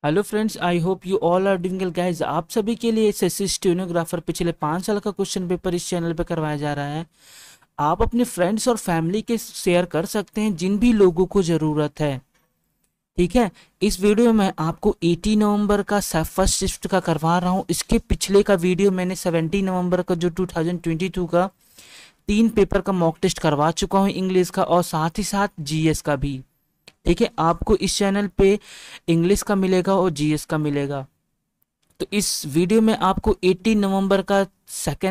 Hello friends, I hope you all are doing well guys. आप सभी के लिए एसएससी स्टेनोग्राफर पिछले 5 साल का क्वेश्चन पेपर इस चैनल पे करवाया जा रहा है। आप अपने फ्रेंड्स और फैमिली के शेयर कर सकते हैं जिन भी लोगों को ज़रूरत है। ठीक है। इस वीडियो में आपको 18 नवंबर का फर्स्ट शिफ्ट का करवा रहा हूँ। इसके पिछले का वीडियो मैंने 17 नवंबर का जो 2022 का 3 पेपर का मॉक टेस्ट करवा चुका हूँ, इंग्लिश का और साथ ही साथ जीएस का भी। ठीक है, आपको इस चैनल पे इंग्लिश का मिलेगा और जीएस का मिलेगा। तो इस वीडियो में आपको 18 नवंबर का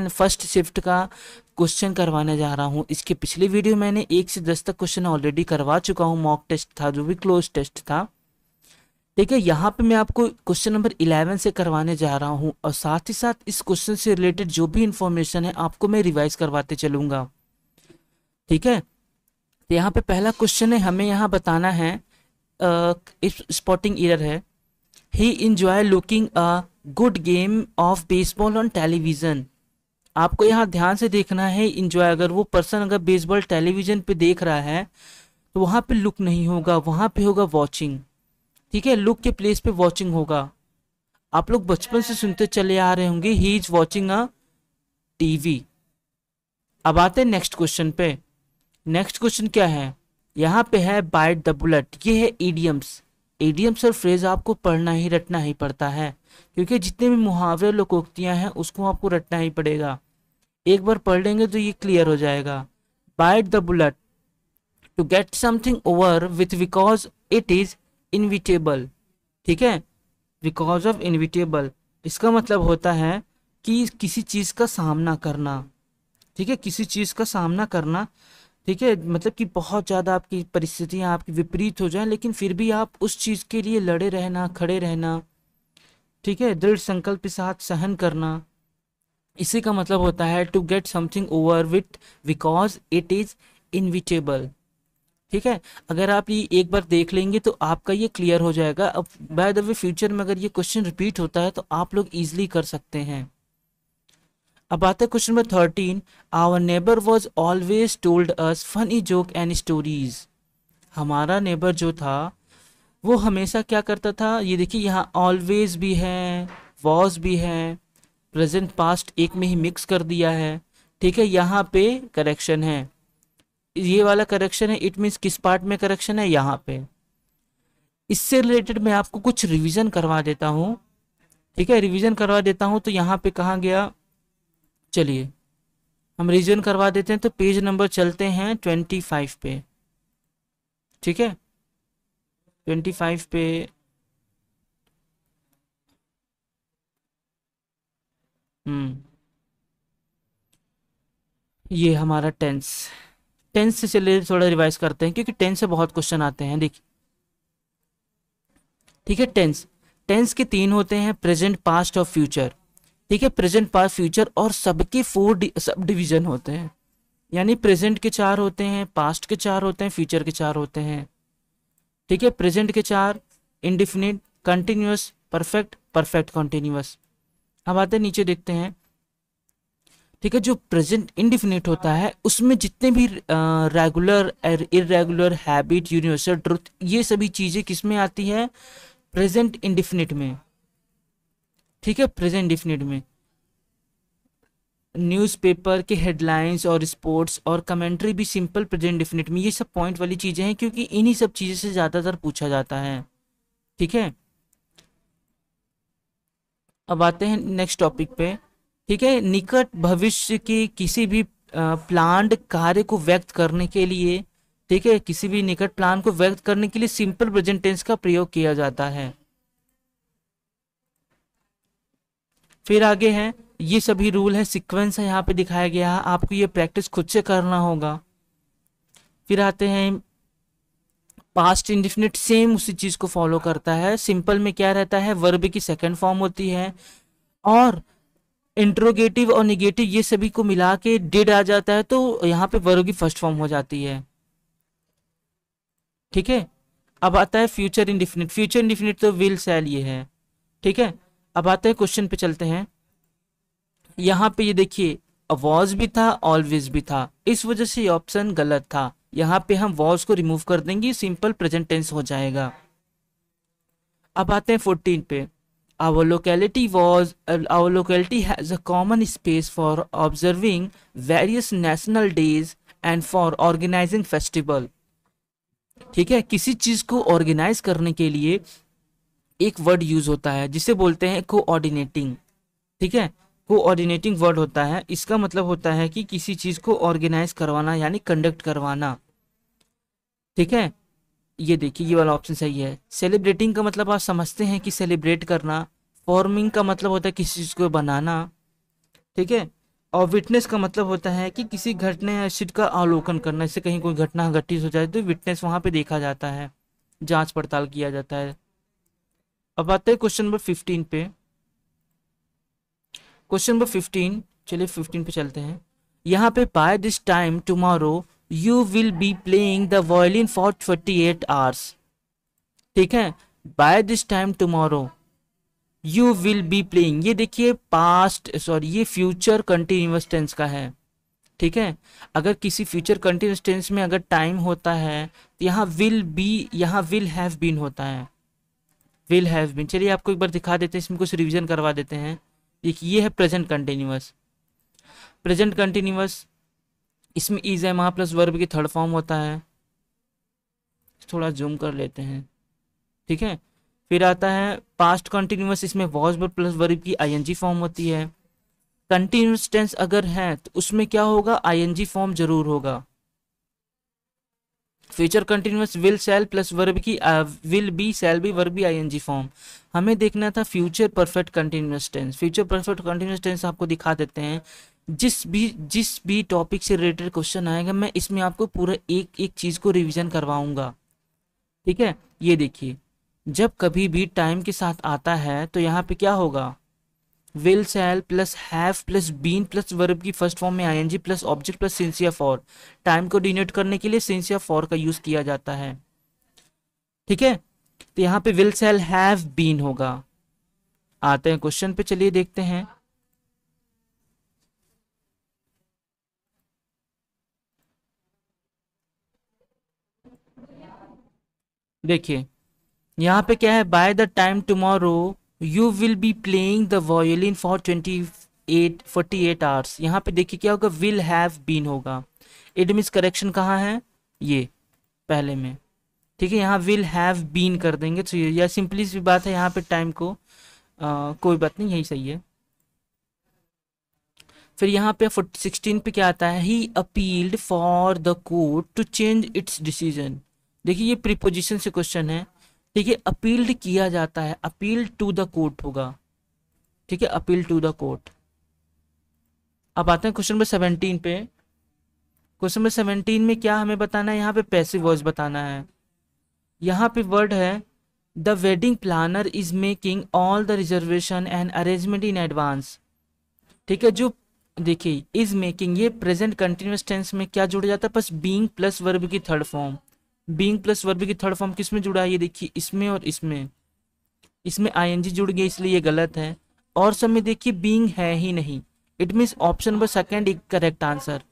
फर्स्ट शिफ्ट का क्वेश्चन करवाने जा रहा हूँ। इसके पिछले वीडियो मैंने 1 से 10 तक क्वेश्चन ऑलरेडी करवा चुका हूँ, मॉक टेस्ट था जो भी क्लोज टेस्ट था। ठीक है, यहाँ पे मैं आपको क्वेश्चन नंबर 11 से करवाने जा रहा हूँ और साथ ही साथ इस क्वेश्चन से रिलेटेड जो भी इंफॉर्मेशन है आपको मैं रिवाइज करवाते चलूंगा। ठीक है, तो यहाँ पे पहला क्वेश्चन है, हमें यहाँ बताना है स्पॉटिंग एरर है। He enjoy looking a good game of baseball on television. आपको यहाँ ध्यान से देखना है, इंजॉय अगर वो पर्सन अगर बेसबॉल टेलीविजन पे देख रहा है तो वहाँ पे लुक नहीं होगा, वहाँ पे होगा वॉचिंग। ठीक है, लुक के प्लेस पे वॉचिंग होगा। आप लोग बचपन से सुनते चले आ रहे होंगे he is watching a TV. अब आते हैं नेक्स्ट क्वेश्चन पे। नेक्स्ट क्वेश्चन क्या है, यहाँ पे है बाइट द बुलेट। ये है ईडियम्स। ईडियम्स और फ्रेज आपको पढ़ना ही रटना ही पड़ता है, क्योंकि जितने भी मुहावरे लोकोक्तियां हैं उसको आपको रटना ही पड़ेगा। एक बार पढ़ लेंगे तो ये क्लियर हो जाएगा। Bite the bullet to get something over with because it is inevitable. ठीक है, बिकॉज ऑफ इनविटेबल इसका मतलब होता है कि किसी चीज का सामना करना। ठीक है, किसी चीज का सामना करना। ठीक है, मतलब कि बहुत ज़्यादा आपकी परिस्थितियाँ आपकी विपरीत हो जाएं लेकिन फिर भी आप उस चीज़ के लिए लड़े रहना, खड़े रहना। ठीक है, दृढ़ संकल्प के साथ सहन करना। इसी का मतलब होता है to get something over with because it is inevitable. ठीक है, अगर आप ये एक बार देख लेंगे तो आपका ये क्लियर हो जाएगा। अब बाय द वे फ्यूचर में अगर ये क्वेश्चन रिपीट होता है तो आप लोग इजिली कर सकते हैं। अब आता है question number 13। Our neighbour was always told us funny joke and stories. हमारा नेबर जो था वो हमेशा क्या करता था, ये देखिए यहाँ ऑलवेज भी है, वॉज भी है, प्रेजेंट पास्ट एक में ही मिक्स कर दिया है। ठीक है, यहाँ पे करेक्शन है, ये वाला करेक्शन है। इट मीन्स किस पार्ट में करेक्शन है, यहाँ पे। इससे रिलेटेड मैं आपको कुछ रिवीजन करवा देता हूँ। ठीक है, रिवीजन करवा देता हूँ। तो यहाँ पे कहाँ गया, चलिए हम रिवीजन करवा देते हैं। तो पेज नंबर चलते हैं 25 पे। ठीक है, 25 पे हम्म ये हमारा टेंस। टेंस से चलिए थोड़ा रिवाइज करते हैं क्योंकि टेंस से बहुत क्वेश्चन आते हैं, देखिए। ठीक है, टेंस टेंस के 3 होते हैं, प्रेजेंट पास्ट और फ्यूचर। ठीक है, प्रेजेंट पास्ट फ्यूचर और सबके 4 सब डिवीजन होते हैं। यानी प्रेजेंट के 4 होते हैं, पास्ट के 4 होते हैं, फ्यूचर के 4 होते हैं। ठीक है, प्रेजेंट के 4 indefinite, continuous, perfect, perfect continuous. अब आते हैं नीचे देखते हैं। ठीक है, जो प्रेजेंट इंडिफिनिट होता है उसमें जितने भी regular, irregular, habit, universal truth, ये सभी चीजें किसमें आती है, प्रेजेंट इंडिफिनिट में। ठीक है, प्रेजेंट इंडिफिनिट में न्यूज़पेपर के हेडलाइंस और स्पोर्ट्स और कमेंट्री भी सिंपल प्रेजेंट इंडिफिनिट में। ये सब पॉइंट वाली चीजें हैं क्योंकि इन्हीं सब चीजों से ज्यादातर पूछा जाता है। ठीक है, अब आते हैं नेक्स्ट टॉपिक पे। ठीक है, निकट भविष्य के किसी भी प्लान्ड कार्य को व्यक्त करने के लिए, ठीक है, किसी भी निकट प्लान को व्यक्त करने के लिए सिंपल प्रेजेंट टेंस का प्रयोग किया जाता है। फिर आगे है, ये सभी रूल है, सीक्वेंस है यहाँ पे दिखाया गया है, आपको ये प्रैक्टिस खुद से करना होगा। फिर आते हैं पास्ट इंडिफिनिट, सेम उसी चीज को फॉलो करता है। सिंपल में क्या रहता है, वर्ब की सेकंड फॉर्म होती है और इंट्रोगेटिव और निगेटिव ये सभी को मिला के डिड आ जाता है, तो यहाँ पे वर्ब की फर्स्ट फॉर्म हो जाती है। ठीक है, अब आता है फ्यूचर इंडिफिनिट। फ्यूचर इंडिफिनिट तो विल शैल ये है। ठीक है, अब आते हैं क्वेश्चन पे चलते हैं। यहाँ पे ये देखिए वॉज भी था, ऑलवेज भी था, इस वजह से ये ऑप्शन गलत था। यहाँ पे हम वॉज को रिमूव कर देंगे, सिंपल प्रेजेंट टेंस हो जाएगा। अब आते हैं 14 पे। Our locality has a common space for observing various national days and for organizing festival। ठीक है, किसी चीज को ऑर्गेनाइज करने के लिए एक वर्ड यूज होता है जिसे बोलते हैं कोऑर्डिनेटिंग। ठीक है, कोऑर्डिनेटिंग वर्ड होता है, इसका मतलब होता है कि किसी चीज को ऑर्गेनाइज करवाना यानी कंडक्ट करवाना। ठीक है, ये देखिए ये वाला ऑप्शन सही है। सेलिब्रेटिंग का मतलब आप समझते हैं कि सेलिब्रेट करना। फॉर्मिंग का मतलब होता है किसी चीज को बनाना। ठीक है, और विटनेस का मतलब होता है कि किसी घटना या स्थिति का अवलोकन करना। इससे कहीं कोई घटना घटित हो जाए तो विटनेस वहां पे देखा जाता है, जांच पड़ताल किया जाता है। अब आते हैं क्वेश्चन नंबर 15 पे। क्वेश्चन नंबर 15, चलिए 15 पे चलते हैं। यहाँ पे by this time tomorrow you will be playing the violin for 48 hours. ठीक है, by this time tomorrow you will be playing, ये देखिए पास्ट सॉरी ये फ्यूचर कंटिन्यूअस टेंस का है। ठीक है, अगर किसी फ्यूचर कंटिन्यूअस टेंस में अगर टाइम होता है तो यहाँ विल बी, यहाँ विल हैव बीन होता है, विल हैव बीन। चलिए आपको एक बार दिखा देते हैं, इसमें कुछ रिवीजन करवा देते हैं। देखिए ये है प्रेजेंट कंटिन्यूअस। प्रेजेंट कंटिन्यूअस इसमें इज है वहाँ प्लस वर्ब की थर्ड फॉर्म होता है। थोड़ा जूम कर लेते हैं। ठीक है, फिर आता है पास्ट कंटिन्यूअस, इसमें वॉज प्लस वर्ब की आईएनजी फॉर्म होती है। कंटिन्यूअस टेंस अगर है तो उसमें क्या होगा, आईएनजी फॉर्म जरूर होगा। Future continuous will shall plus verb की will be shall be verb be ING form. हमें देखना था future perfect continuous tense. Future perfect continuous tense आपको दिखा देते हैं। जिस भी टॉपिक से रिलेटेड क्वेश्चन आएगा मैं इसमें आपको पूरा एक एक चीज को रिवीजन करवाऊंगा। ठीक है, ये देखिए जब कभी भी टाइम के साथ आता है तो यहाँ पे क्या होगा, will shall plus have plus been plus verb की फर्स्ट फॉर्म में ING plus object plus since or for. Time को डिनोट करने के लिए सिंसियर फॉर का यूज किया जाता है। ठीक है, तो यहाँ पे विल शैल हैव बीन होगा। आते हैं क्वेश्चन पे, चलिए देखते हैं। देखिए यहाँ पे क्या है, by the time tomorrow you will be playing the violin for 48 hours. यहाँ पे देखिए क्या होगा, विल हैव बीन होगा। इट मीन्स करेक्शन कहाँ है, ये पहले में। ठीक है, यहाँ विल हैव बीन कर देंगे तो यह सिंपली सी बात है, यहाँ पे टाइम को कोई बात नहीं, यही सही है। फिर यहाँ पे 16 पे क्या आता है, he appealed for the court to change its decision. देखिए ये प्रीपोजिशन से क्वेश्चन है। ठीक है, अपील्ड किया जाता है, अपील टू द कोर्ट होगा। ठीक है, अपील टू द कोर्ट। अब आते हैं क्वेश्चन नंबर 17 पे। क्वेश्चन नंबर 17 में क्या हमें बताना है, यहाँ पे पैसिव वॉइस बताना है। यहाँ पे वर्ड है the wedding planner is making all the reservation and arrangement in advance. ठीक है, जो देखिए इज मेकिंग, ये प्रेजेंट कंटिन्यूअस टेंस में क्या जुड़ जाता है, बस बीइंग प्लस वर्ब की third form. Being plus verb की थर्ड फॉर्म किस में जुड़ा है, ये देखिए इसमें और इसमें। इसमें आईएनजी जुड़ गई इसलिए ये गलत है, और सब में देखिए बीइंग है ही नहीं। It means option number second एक करेक्ट आंसर।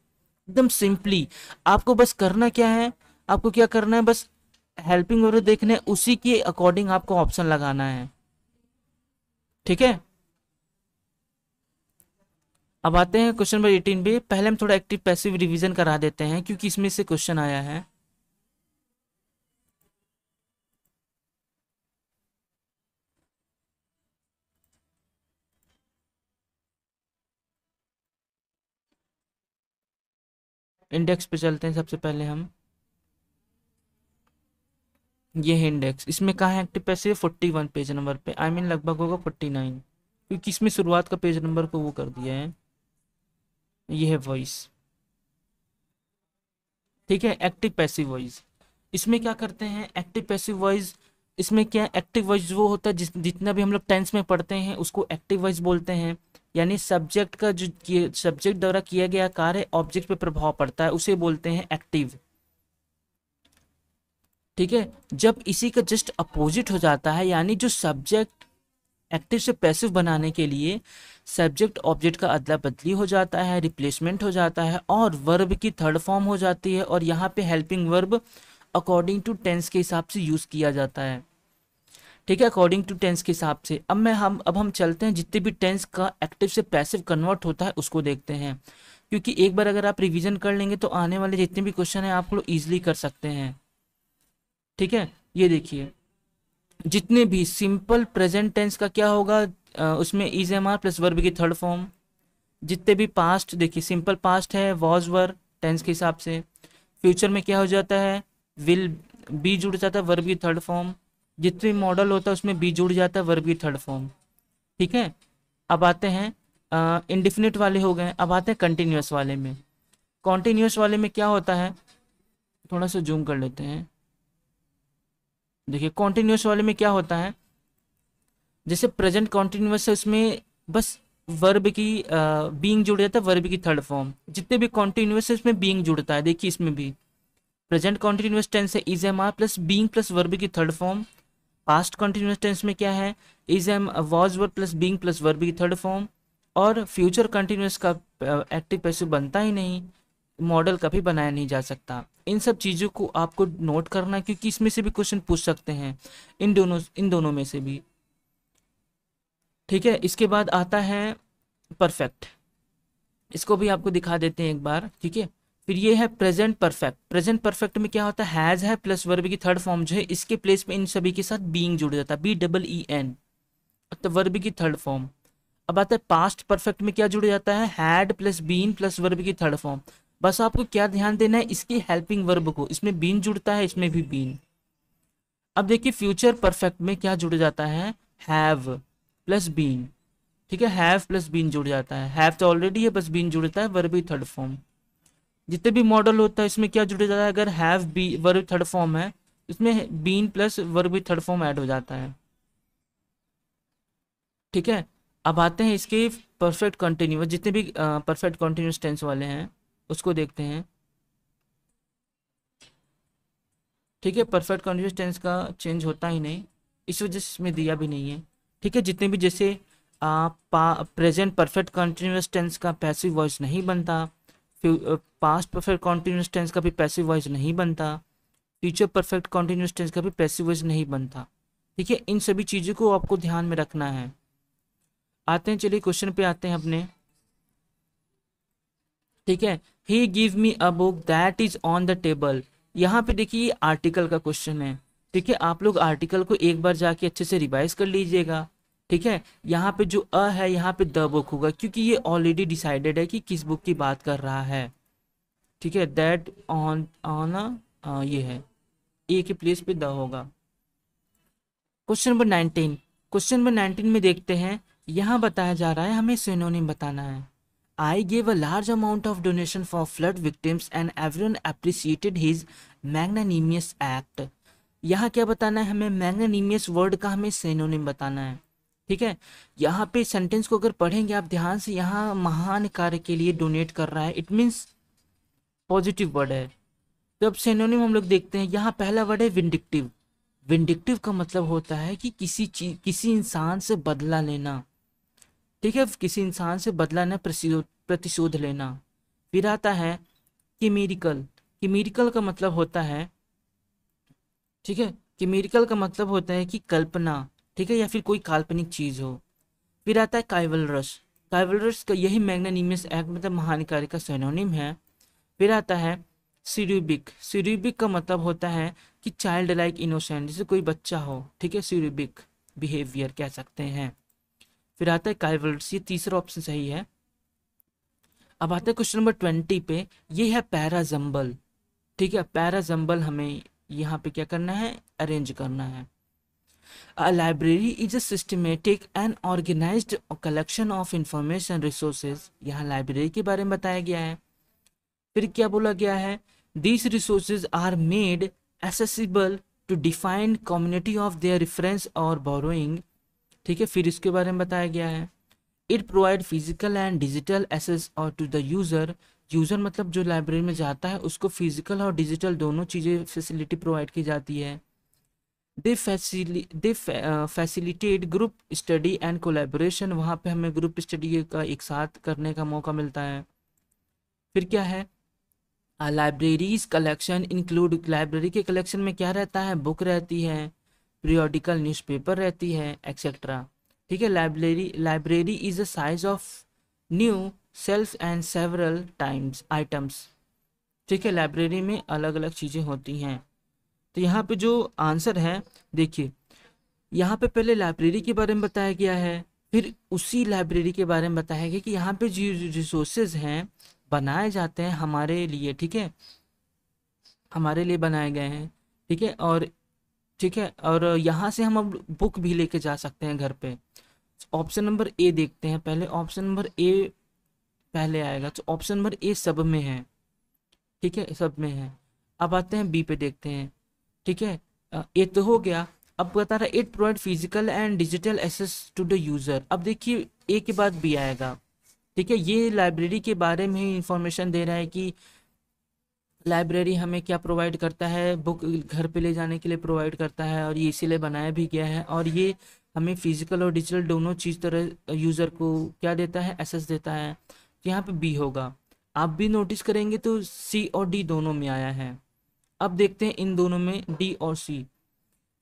एकदम सिंपली आपको बस करना क्या है, आपको क्या करना है, बस हेल्पिंग वर्ब देखना है, उसी के अकॉर्डिंग आपको ऑप्शन लगाना है। ठीक है, अब आते हैं क्वेश्चन नंबर 18 पे। पहले हम थोड़ा एक्टिव पैसिव रिवीजन करा देते हैं क्योंकि इसमें से क्वेश्चन आया है। इंडेक्स पे चलते हैं सबसे पहले हम। ये है इंडेक्स, इसमें कहाँ है एक्टिव पैसिव, 41 पेज नंबर पे, आई मीन लगभग होगा 49, क्योंकि इसमें शुरुआत का पेज नंबर को वो कर दिया है। ये है वॉइस। ठीक है, एक्टिव पैसिव वॉइस। इसमें क्या करते हैं, एक्टिव पैसिव वॉइस, इसमें क्या एक्टिव वॉइस वो होता है जितना भी हम लोग टेंस में पढ़ते हैं उसको एक्टिव वॉइस बोलते हैं। यानी सब्जेक्ट का जो सब्जेक्ट द्वारा किया गया कार्य ऑब्जेक्ट पे प्रभाव पड़ता है उसे बोलते हैं एक्टिव। ठीक है, जब इसी का जस्ट अपोजिट हो जाता है, यानी जो सब्जेक्ट एक्टिव से पैसिव बनाने के लिए सब्जेक्ट ऑब्जेक्ट का अदला बदली हो जाता है, रिप्लेसमेंट हो जाता है और वर्ब की थर्ड फॉर्म हो जाती है, और यहाँ पे helping verb according to tense के हिसाब से यूज किया जाता है। ठीक है, अकॉर्डिंग टू टेंस के हिसाब से। अब हम चलते हैं जितने भी टेंस का एक्टिव से पैसिव कन्वर्ट होता है उसको देखते हैं, क्योंकि एक बार अगर आप रिवीजन कर लेंगे तो आने वाले जितने भी क्वेश्चन हैं आप लोग ईजिली कर सकते हैं। ठीक है, ये देखिए जितने भी सिंपल प्रेजेंट टेंस का क्या होगा, उसमें is am are plus verb की थर्ड फॉर्म। जितने भी पास्ट, देखिए सिंपल पास्ट है वॉज वर टेंस के हिसाब से। फ्यूचर में क्या हो जाता है, विल बी जुड़ जाता है वर्ब की थर्ड फॉर्म। जितने भी मॉडल होता है उसमें बी जुड़ जाता है वर्ब की थर्ड फॉर्म। ठीक है, अब आते हैं इंडिफिनिट वाले हो गए, अब आते हैं कंटिन्यूअस वाले में। कॉन्टिन्यूअस वाले में क्या होता है, थोड़ा सा जूम कर लेते हैं। देखिए कॉन्टिन्यूअस वाले में क्या होता है, जैसे प्रेजेंट कॉन्टिन्यूअस है उसमें बस वर्ब की बीइंग जुड़ जाता है वर्ब की थर्ड फॉर्म। जितने भी कॉन्टिन्यूअस है उसमें बीइंग जुड़ता है, देखिए इसमें भी प्रेजेंट कॉन्टिन्यूअस टेंस है is am are plus being plus verb की third form. Past continuous tense में क्या है, is am was verb plus being plus verb की थर्ड फॉर्म। और फ्यूचर कंटिन्यूअस का एक्टिव पैसिव बनता ही नहीं, मॉडल कभी बनाया नहीं जा सकता। इन सब चीज़ों को आपको नोट करना है, क्योंकि इसमें से भी क्वेश्चन पूछ सकते हैं, इन दोनों में से भी। ठीक है, इसके बाद आता है परफेक्ट, इसको भी आपको दिखा देते हैं एक बार। ठीक है, फिर ये है प्रेजेंट परफेक्ट। प्रेजेंट परफेक्ट में क्या होता है, हैज़ है प्लस वर्ब की थर्ड फॉर्म जो है इसके प्लेस में इन सभी के साथ बीइंग जुड़ जाता है, BEEN, तो वर्ब की थर्ड फॉर्म। अब आता है पास्ट परफेक्ट में क्या जुड़ जाता है, had plus been plus verb की थर्ड फॉर्म। बस आपको क्या ध्यान देना है, इसकी हेल्पिंग वर्ब को, इसमें बीन जुड़ता है इसमें भी बीन। अब देखिए फ्यूचर परफेक्ट में क्या जुड़ जाता है, हैव प्लस बीन। ठीक है, हैव प्लस बीन जुड़ जाता है, हैव तो ऑलरेडी है बस बीन जुड़ता है वर्ब की थर्ड फॉर्म। जितने भी मॉडल होता है इसमें क्या जुड़ जाता है, अगर have be verb third form है इसमें been plus verb third form add हो जाता है। ठीक है, अब आते हैं इसके परफेक्ट कंटिन्यूअस, जितने भी परफेक्ट कंटिन्यूअस टेंस वाले हैं उसको देखते हैं। ठीक है, परफेक्ट कंटिन्यूअस टेंस का चेंज होता ही नहीं, इस वजह से इसमें दिया भी नहीं है। ठीक है, जितने भी जैसे प्रेजेंट परफेक्ट कंटिन्यूअस टेंस का पैसिव वॉइस नहीं बनता, पास्ट परफेक्ट कंटिन्यूअस टेंस का भी पैसिव वॉइस नहीं बनता, फ्यूचर परफेक्ट कंटिन्यूअस टेंस का भी पैसिव वॉइस नहीं बनता। ठीक है, इन सभी चीज़ों को आपको ध्यान में रखना है। आते हैं, चलिए क्वेश्चन पे आते हैं अपने। ठीक है, he give me a book that is on the table. यहाँ पे देखिए आर्टिकल का क्वेश्चन है। ठीक है, आप लोग आर्टिकल को एक बार जाके अच्छे से रिवाइज कर लीजिएगा। ठीक है, यहाँ पे जो अ है यहाँ पे द बुक होगा, क्योंकि ये ऑलरेडी डिसाइडेड है कि किस बुक की बात कर रहा है। ठीक है, दैट ऑन ऑन ये है, ए के प्लेस पे द होगा। क्वेश्चन नंबर 19, क्वेश्चन नंबर 19 में देखते हैं, यहाँ बताया जा रहा है हमें सिनोनिम बताना है। I gave a large amount of donation for flood victims and everyone appreciated his magnanimous act। यहाँ क्या बताना है हमें, मैग्नानिमियस वर्ड का हमें सिनोनिम बताना है। ठीक है, यहाँ पे सेंटेंस को अगर पढ़ेंगे आप ध्यान से, यहाँ महान कार्य के लिए डोनेट कर रहा है, इट मीन्स पॉजिटिव वर्ड है। तो अब सिनोनिम हम लोग देखते हैं, यहाँ पहला वर्ड है विंडिक्टिव। विंडिक्टिव का मतलब होता है कि किसी इंसान से बदला लेना। ठीक है, किसी इंसान से बदला लेना, प्रतिशोध लेना। फिर आता है किमेरिकल। किमेरिकल का मतलब होता है, ठीक है, किमेरिकल का मतलब होता है कि कल्पना। ठीक है, या फिर कोई काल्पनिक चीज हो। फिर आता है काइवलरस। काइवलरस का यही मैग्नानिमियस एक्ट मतलब महान कार्य का सिनोनिम है। फिर आता है सिरुबिक। सिरुबिक का मतलब होता है कि चाइल्ड लाइक इनोसेंट, जैसे कोई बच्चा हो। ठीक है, सिरुबिक बिहेवियर कह सकते हैं। फिर आता है काइवलर्स, ये तीसरा ऑप्शन सही है। अब आता है क्वेश्चन नंबर 20 पे, ये है पैराजम्बल। ठीक है, पैराजम्बल हमें यहाँ पे क्या करना है, अरेंज करना है। A library is a systematic and organised collection of information resources. यहाँ लाइब्रेरी के बारे में बताया गया है। फिर क्या बोला गया है, this resources are made accessible to define community of their reference और बोरोइंग। ठीक है, फिर इसके बारे में बताया गया है, it provide physical and digital access और टू द यूजर। यूजर मतलब जो लाइब्रेरी में जाता है उसको फिजिकल और डिजिटल दोनों चीज़ें फैसिलिटी प्रोवाइड की जाती है। They facilitate group study and collaboration, वहाँ पे हमें ग्रुप स्टडी का एक साथ करने का मौका मिलता है। फिर क्या है, लाइब्रेरीज कलेक्शन इंक्लूड, लाइब्रेरी के कलेक्शन में क्या रहता है, बुक रहती है, पीरियोडिकल न्यूज़पेपर रहती है, एक्सेट्रा। ठीक है। Library is a size of new self and several times items. ठीक है, लाइब्रेरी में अलग अलग चीज़ें होती हैं। तो यहाँ पे जो आंसर है, देखिए यहाँ पे पहले लाइब्रेरी के बारे में बताया गया है, फिर उसी लाइब्रेरी के बारे में बताया गया कि यहाँ पे जो रिसोर्सेज हैं बनाए जाते हैं हमारे लिए। ठीक है, हमारे लिए बनाए गए हैं। ठीक है, और ठीक है, और यहाँ से हम अब बुक भी लेके जा सकते हैं घर पे। ऑप्शन नंबर ए देखते हैं पहले। ऑप्शन नंबर ए पहले आएगा, तो ऑप्शन नंबर ए सब में है। ठीक है, सब में है। अब आते हैं बी पे, देखते हैं। ठीक है, ए तो हो गया। अब बता रहा है it provide physical and digital access to the user. अब देखिए ए के बाद बी आएगा। ठीक है, ये लाइब्रेरी के बारे में ही इंफॉर्मेशन दे रहा है कि लाइब्रेरी हमें क्या प्रोवाइड करता है, बुक घर पे ले जाने के लिए प्रोवाइड करता है, और ये इसीलिए बनाया भी गया है। और ये हमें फिजिकल और डिजिटल दोनों चीज़ तरह यूज़र को क्या देता है, एक्सेस देता है। तो यहाँ पे बी होगा। आप भी नोटिस करेंगे तो सी और डी दोनों में आया है। अब देखते हैं इन दोनों में डी और सी।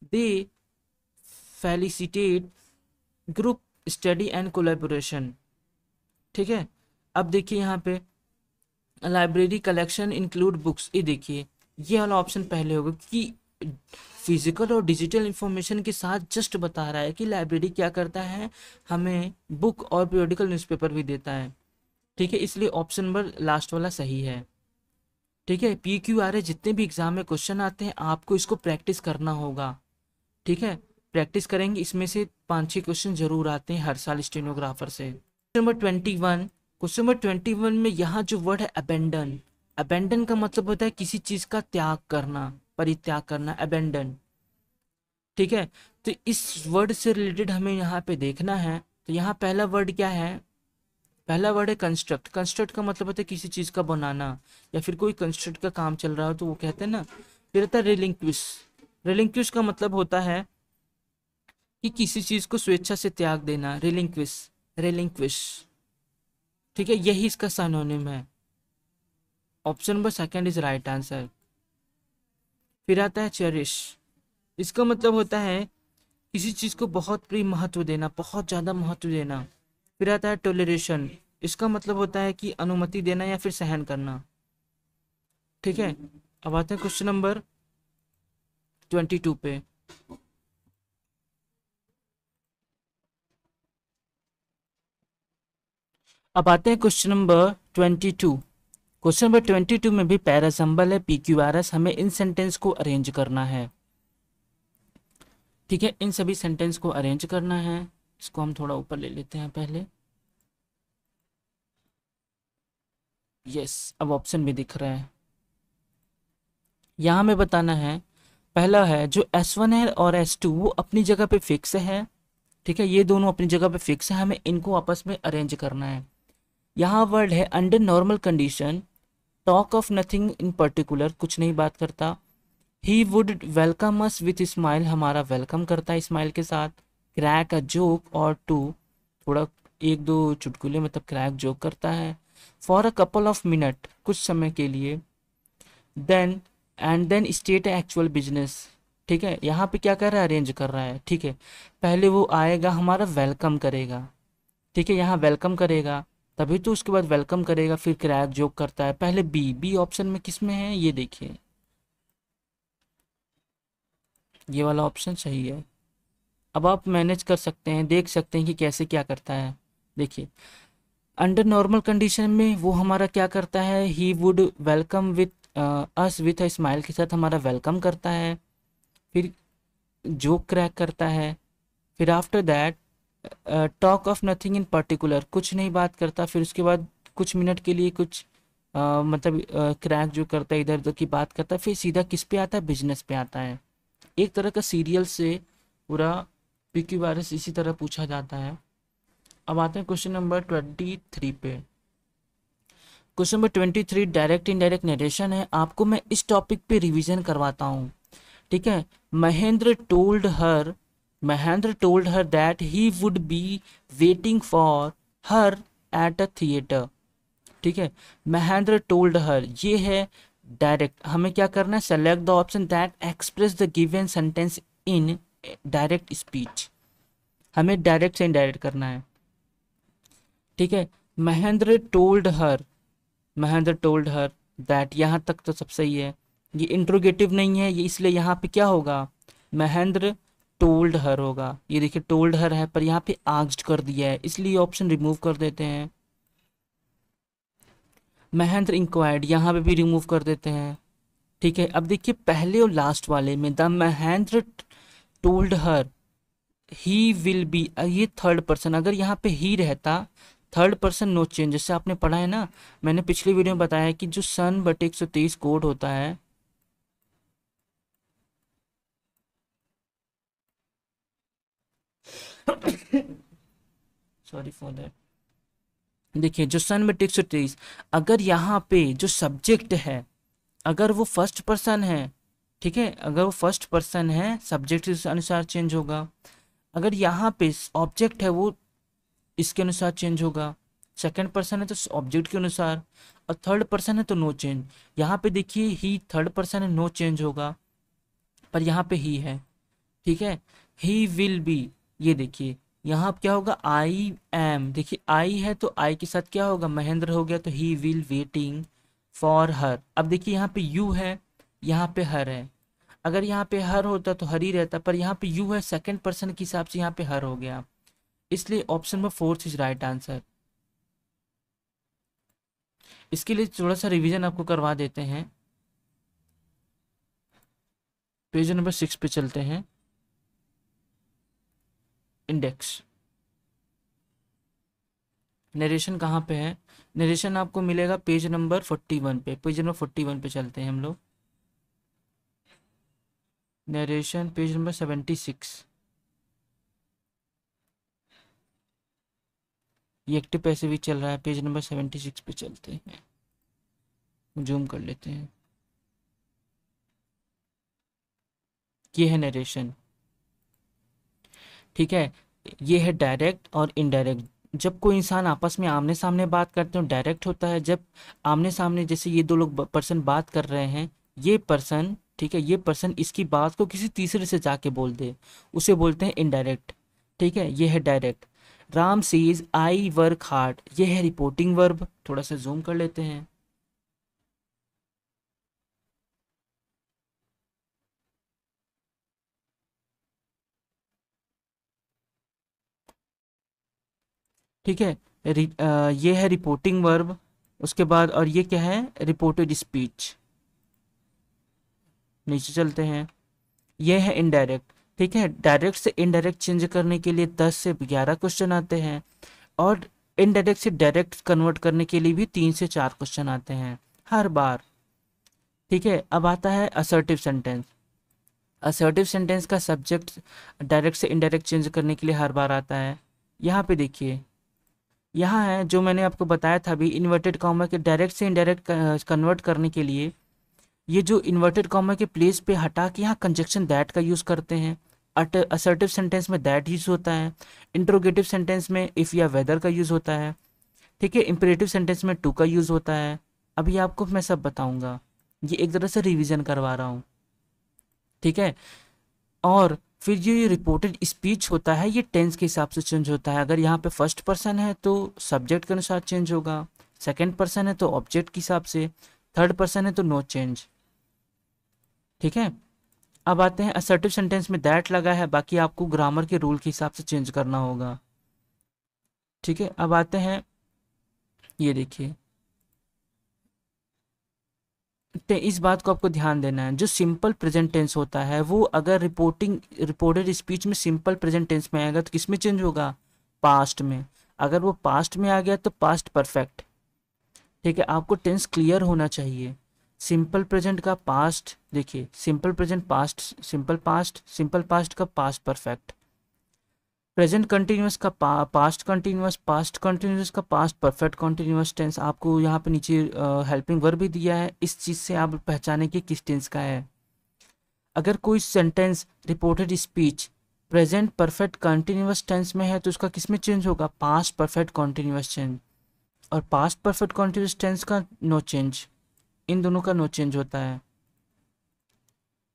दे फैलिसिटेट ग्रुप स्टडी एंड कोलैबोरेशन। ठीक है, अब देखिए यहाँ पे लाइब्रेरी कलेक्शन इंक्लूड बुक्स। ये देखिए ये वाला ऑप्शन पहले होगा कि फिजिकल और डिजिटल इंफॉर्मेशन के साथ जस्ट बता रहा है कि लाइब्रेरी क्या करता है, हमें बुक और पीरियोडिकल न्यूज़पेपर भी देता है। ठीक है, इसलिए ऑप्शन नंबर लास्ट वाला सही है। ठीक है, PQRS जितने भी एग्जाम में क्वेश्चन आते हैं आपको इसको प्रैक्टिस करना होगा। ठीक है, प्रैक्टिस करेंगे, इसमें से 5-6 क्वेश्चन जरूर आते हैं हर साल स्टेनोग्राफर से। क्वेश्चन नंबर 21 में यहाँ जो वर्ड है अबेंडन, अबेंडन का मतलब होता है किसी चीज का त्याग करना, परित्याग करना, अबेंडन। ठीक है, तो इस वर्ड से रिलेटेड हमें यहाँ पे देखना है। तो यहाँ पहला वर्ड क्या है, पहला वर्ड है कंस्ट्रक्ट। कंस्ट्रक्ट का मतलब होता है किसी चीज का बनाना, या फिर कोई कंस्ट्रक्ट का काम चल रहा हो तो वो कहते हैं ना। फिर आता है रिलिंक्विश। रिलिंक्विश का मतलब होता है कि किसी चीज को स्वेच्छा से त्याग देना, रिलिंक्विश, रिलिंक्विश। ठीक है, यही इसका सिनोनिम है। Option number second is right answer. फिर आता है चेरिश। इसका मतलब होता है किसी चीज को बहुत प्रिय महत्व देना, बहुत ज्यादा महत्व देना। फिर आता है टोलरेशन। इसका मतलब होता है कि अनुमति देना या फिर सहन करना। ठीक है, अब आते हैं क्वेश्चन नंबर 22 पे। अब आते हैं क्वेश्चन नंबर 22। क्वेश्चन नंबर 22 में भी पैरासम्बल है, PQRS। हमें इन सेंटेंस को अरेंज करना है। ठीक है, इन सभी सेंटेंस को अरेंज करना है। इसको हम थोड़ा ऊपर ले लेते हैं पहले। यस, अब ऑप्शन भी दिख रहा है। यहाँ हमें बताना है, पहला है जो S1 है और S2 वो अपनी जगह पे फिक्स है। ठीक है, ये दोनों अपनी जगह पे फिक्स है, हमें इनको आपस में अरेंज करना है। यहाँ वर्ड है under normal condition, talk of nothing in particular, कुछ नहीं बात करता। He would welcome us with smile, हमारा वेलकम करता है स्माइल के साथ। Crack a joke or two, थोड़ा एक दो चुटकुले मतलब क्रैक जोक करता है। For a couple of minute, कुछ समय के लिए। Then and then state actual business. ठीक है, यहाँ पे क्या कर रहा है, अरेंज कर रहा है। ठीक है, पहले वो आएगा हमारा वेलकम करेगा। ठीक है, यहाँ वेलकम करेगा तभी तो उसके बाद वेलकम करेगा, फिर क्रैक जोक करता है। पहले बी, बी ऑप्शन में किस में है, ये देखिए ये वाला ऑप्शन सही है। अब आप मैनेज कर सकते हैं, देख सकते हैं कि कैसे क्या करता है। देखिए अंडर नॉर्मल कंडीशन में वो हमारा क्या करता है, ही would welcome with us with a smile के साथ हमारा वेलकम करता है, फिर जोक क्रैक करता है। फिर after that talk of nothing in particular, कुछ नहीं बात करता। फिर उसके बाद कुछ मिनट के लिए कुछ मतलब क्रैक जो करता है इधर उधर की बात करता है, फिर सीधा किस पे आता है, बिजनेस पे आता है। एक तरह का सीरियल से पूरा PQRS इसी तरह पूछा जाता है। अब आते हैं क्वेश्चन नंबर 23 पे। Question number 23 direct indirect narration है। आपको मैं इस टॉपिक पे रिवीजन करवाता हूँ। ठीक है, Mahendra told her that he would be waiting for her at a theatre. ठीक है, महेंद्र टोल्ड हर, ये है डायरेक्ट। हमें क्या करना है, select the option that express the given sentence in direct speech, हमें डायरेक्ट से इनडायरेक्ट करना है। ठीक है, Mahendra told her, Mahendra told her that, यहाँ तक तो सब सही है। ये इंट्रोगेटिव नहीं है, ये इसलिए यहाँ पे क्या होगा, महेंद्र टोल्ड हर होगा। ये देखिए टोल्ड हर है पर यहाँ पे आस्क्ड कर दिया है, इसलिए ऑप्शन रिमूव कर देते हैं। महेंद्र इंक्वायर्ड, यहाँ पे भी रिमूव कर देते हैं। ठीक है, अब देखिए पहले और लास्ट वाले में the Mahendra told her he will be, ये थर्ड पर्सन, अगर यहाँ पे ही रहता थर्ड पर्सन नो चेंज, जैसे आपने पढ़ा है ना, मैंने पिछली वीडियो में बताया कि जो सन बटे 123 कोड होता है, सॉरी फॉर दैट, देखिए जो सन बटे 123, अगर यहाँ पे जो सब्जेक्ट है अगर वो फर्स्ट पर्सन है, ठीक है, अगर वो फर्स्ट पर्सन है सब्जेक्ट इस अनुसार चेंज होगा। अगर यहाँ पे ऑब्जेक्ट है वो इसके अनुसार चेंज होगा, सेकंड पर्सन है तो ऑब्जेक्ट के अनुसार, और थर्ड पर्सन है तो नो चेंज। यहाँ पे देखिए ही थर्ड पर्सन है, नो चेंज होगा, पर यहाँ पे ही है। ठीक है, ही विल बी, ये देखिए यहाँ क्या होगा, आई एम, देखिए आई है तो आई के साथ क्या होगा, महेंद्र हो गया, तो he will waiting for her. अब देखिए यहाँ पे यू है, यहाँ पे हर है, अगर यहाँ पे हर होता तो हर ही रहता, पर यहाँ पे यू है, सेकंड पर्सन के हिसाब से यहाँ पे हर हो गया, इसलिए option number 4 is right answer. इसके लिए थोड़ा सा रिवीजन आपको करवा देते हैं। पेज नंबर 6 पे चलते हैं, इंडेक्स। नरेशन कहाँ पे है, नरेशन आपको मिलेगा पेज नंबर 41 पे, पेज नंबर 41 पे चलते हैं हम लोग। नरेशन पेज नंबर 76, ये एक्टिव पैसे भी चल रहा है, पेज नंबर 76 पे चलते हैं, जूम कर लेते हैं। ये है नरेशन। ठीक है, ये है डायरेक्ट और इनडायरेक्ट। जब कोई इंसान आपस में आमने सामने बात करते हैं डायरेक्ट होता है, जब आमने सामने जैसे ये दो लोग पर्सन बात कर रहे हैं, ये पर्सन, ठीक है, ये पर्सन इसकी बात को किसी तीसरे से जाके बोल दे, उसे बोलते हैं इनडायरेक्ट। ठीक है, ये है direct. Ram says I work hard, ये है रिपोर्टिंग वर्ब, थोड़ा सा जूम कर लेते हैं। ठीक है, ये है रिपोर्टिंग वर्ब, उसके बाद और ये क्या है, रिपोर्टेड स्पीच। नीचे चलते हैं, ये है इनडायरेक्ट। ठीक है, डायरेक्ट से इनडायरेक्ट चेंज करने के लिए 10 से 11 क्वेश्चन आते हैं, और इनडायरेक्ट से डायरेक्ट कन्वर्ट करने के लिए भी 3 से 4 क्वेश्चन आते हैं हर बार। ठीक है, अब आता है असर्टिव सेंटेंस। असर्टिव सेंटेंस का सब्जेक्ट डायरेक्ट से इनडायरेक्ट चेंज करने के लिए हर बार आता है। यहाँ पे देखिए, यहाँ है जो मैंने आपको बताया था अभी, इन्वर्टेड कॉमा के डायरेक्ट से इनडायरेक्ट कन्वर्ट करने के लिए ये जो इन्वर्टेड कॉमा के प्लेस पे हटा के यहाँ कंजक्शन दैट का यूज़ करते हैं। असर्टिव सेंटेंस में दैट यूज़ होता है, इंट्रोगेटिव सेंटेंस में इफ़ या वेदर का यूज़ होता है। ठीक है, इंपरेटिव सेंटेंस में टू का यूज़ होता है। अभी आपको मैं सब बताऊंगा, ये एक तरह से रिवीजन करवा रहा हूँ। ठीक है, और फिर ये रिपोर्टेड स्पीच होता है, ये टेंस के हिसाब से चेंज होता है। अगर यहाँ पे फर्स्ट पर्सन है तो सब्जेक्ट के अनुसार चेंज होगा, सेकंड पर्सन है तो ऑब्जेक्ट के हिसाब से, थर्ड पर्सन है तो नो चेंज। ठीक है, अब आते हैं असर्टिव सेंटेंस में दैट लगा है, बाकी आपको ग्रामर के रूल के हिसाब से चेंज करना होगा। ठीक है, अब आते हैं, ये देखिए, तो इस बात को आपको ध्यान देना है, जो सिंपल प्रेजेंट टेंस होता है वो अगर रिपोर्टेड स्पीच में सिंपल प्रेजेंट टेंस में आएगा तो किस में चेंज होगा, पास्ट में। अगर वो पास्ट में आ गया तो पास्ट परफेक्ट। ठीक है, आपको टेंस क्लियर होना चाहिए। सिंपल प्रेजेंट का पास्ट देखिए, simple present past, simple past का पास्ट परफेक्ट, प्रेजेंट कंटिन्यूअस का पास्ट कंटिन्यूअस, पास्ट कंटिन्यूअस का पास्ट परफेक्ट कंटिन्यूअस टेंस। आपको यहाँ पे नीचे हेल्पिंग वर्ब भी दिया है, इस चीज़ से आप पहचाने कि किस टेंस का है। अगर कोई sentence reported speech present perfect continuous tense में है तो उसका किस में चेंज होगा, पास्ट परफेक्ट कंटिन्यूअस टेंस, और पास्ट परफेक्ट कंटिन्यूअस टेंस का नो चेंज, इन दोनों का नो चेंज होता है।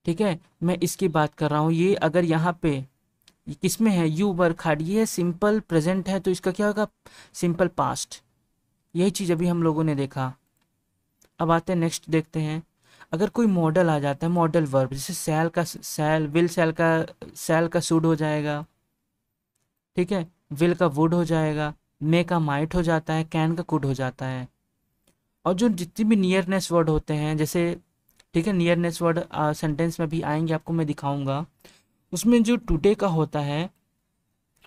ठीक है, मैं इसकी बात कर रहा हूँ। ये अगर यहाँ पे ये किस में है, यू वर्क हार्ड, ये सिंपल प्रेजेंट है तो इसका क्या होगा, सिंपल पास्ट। यही चीज़ अभी हम लोगों ने देखा। अब आते हैं नेक्स्ट, देखते हैं। अगर कोई मॉडल आ जाता है, मॉडल वर्ब, जैसे सैल का सैल, विल सैल का शुड हो जाएगा। ठीक है, विल का वुड हो जाएगा, मे का माइट हो जाता है, कैन का कुड हो जाता है। और जो जितनी भी नियरनेस वर्ड होते हैं, जैसे ठीक है, नियरनेस वर्ड सेंटेंस में भी आएंगे, आपको मैं दिखाऊंगा। उसमें जो टुडे का होता है,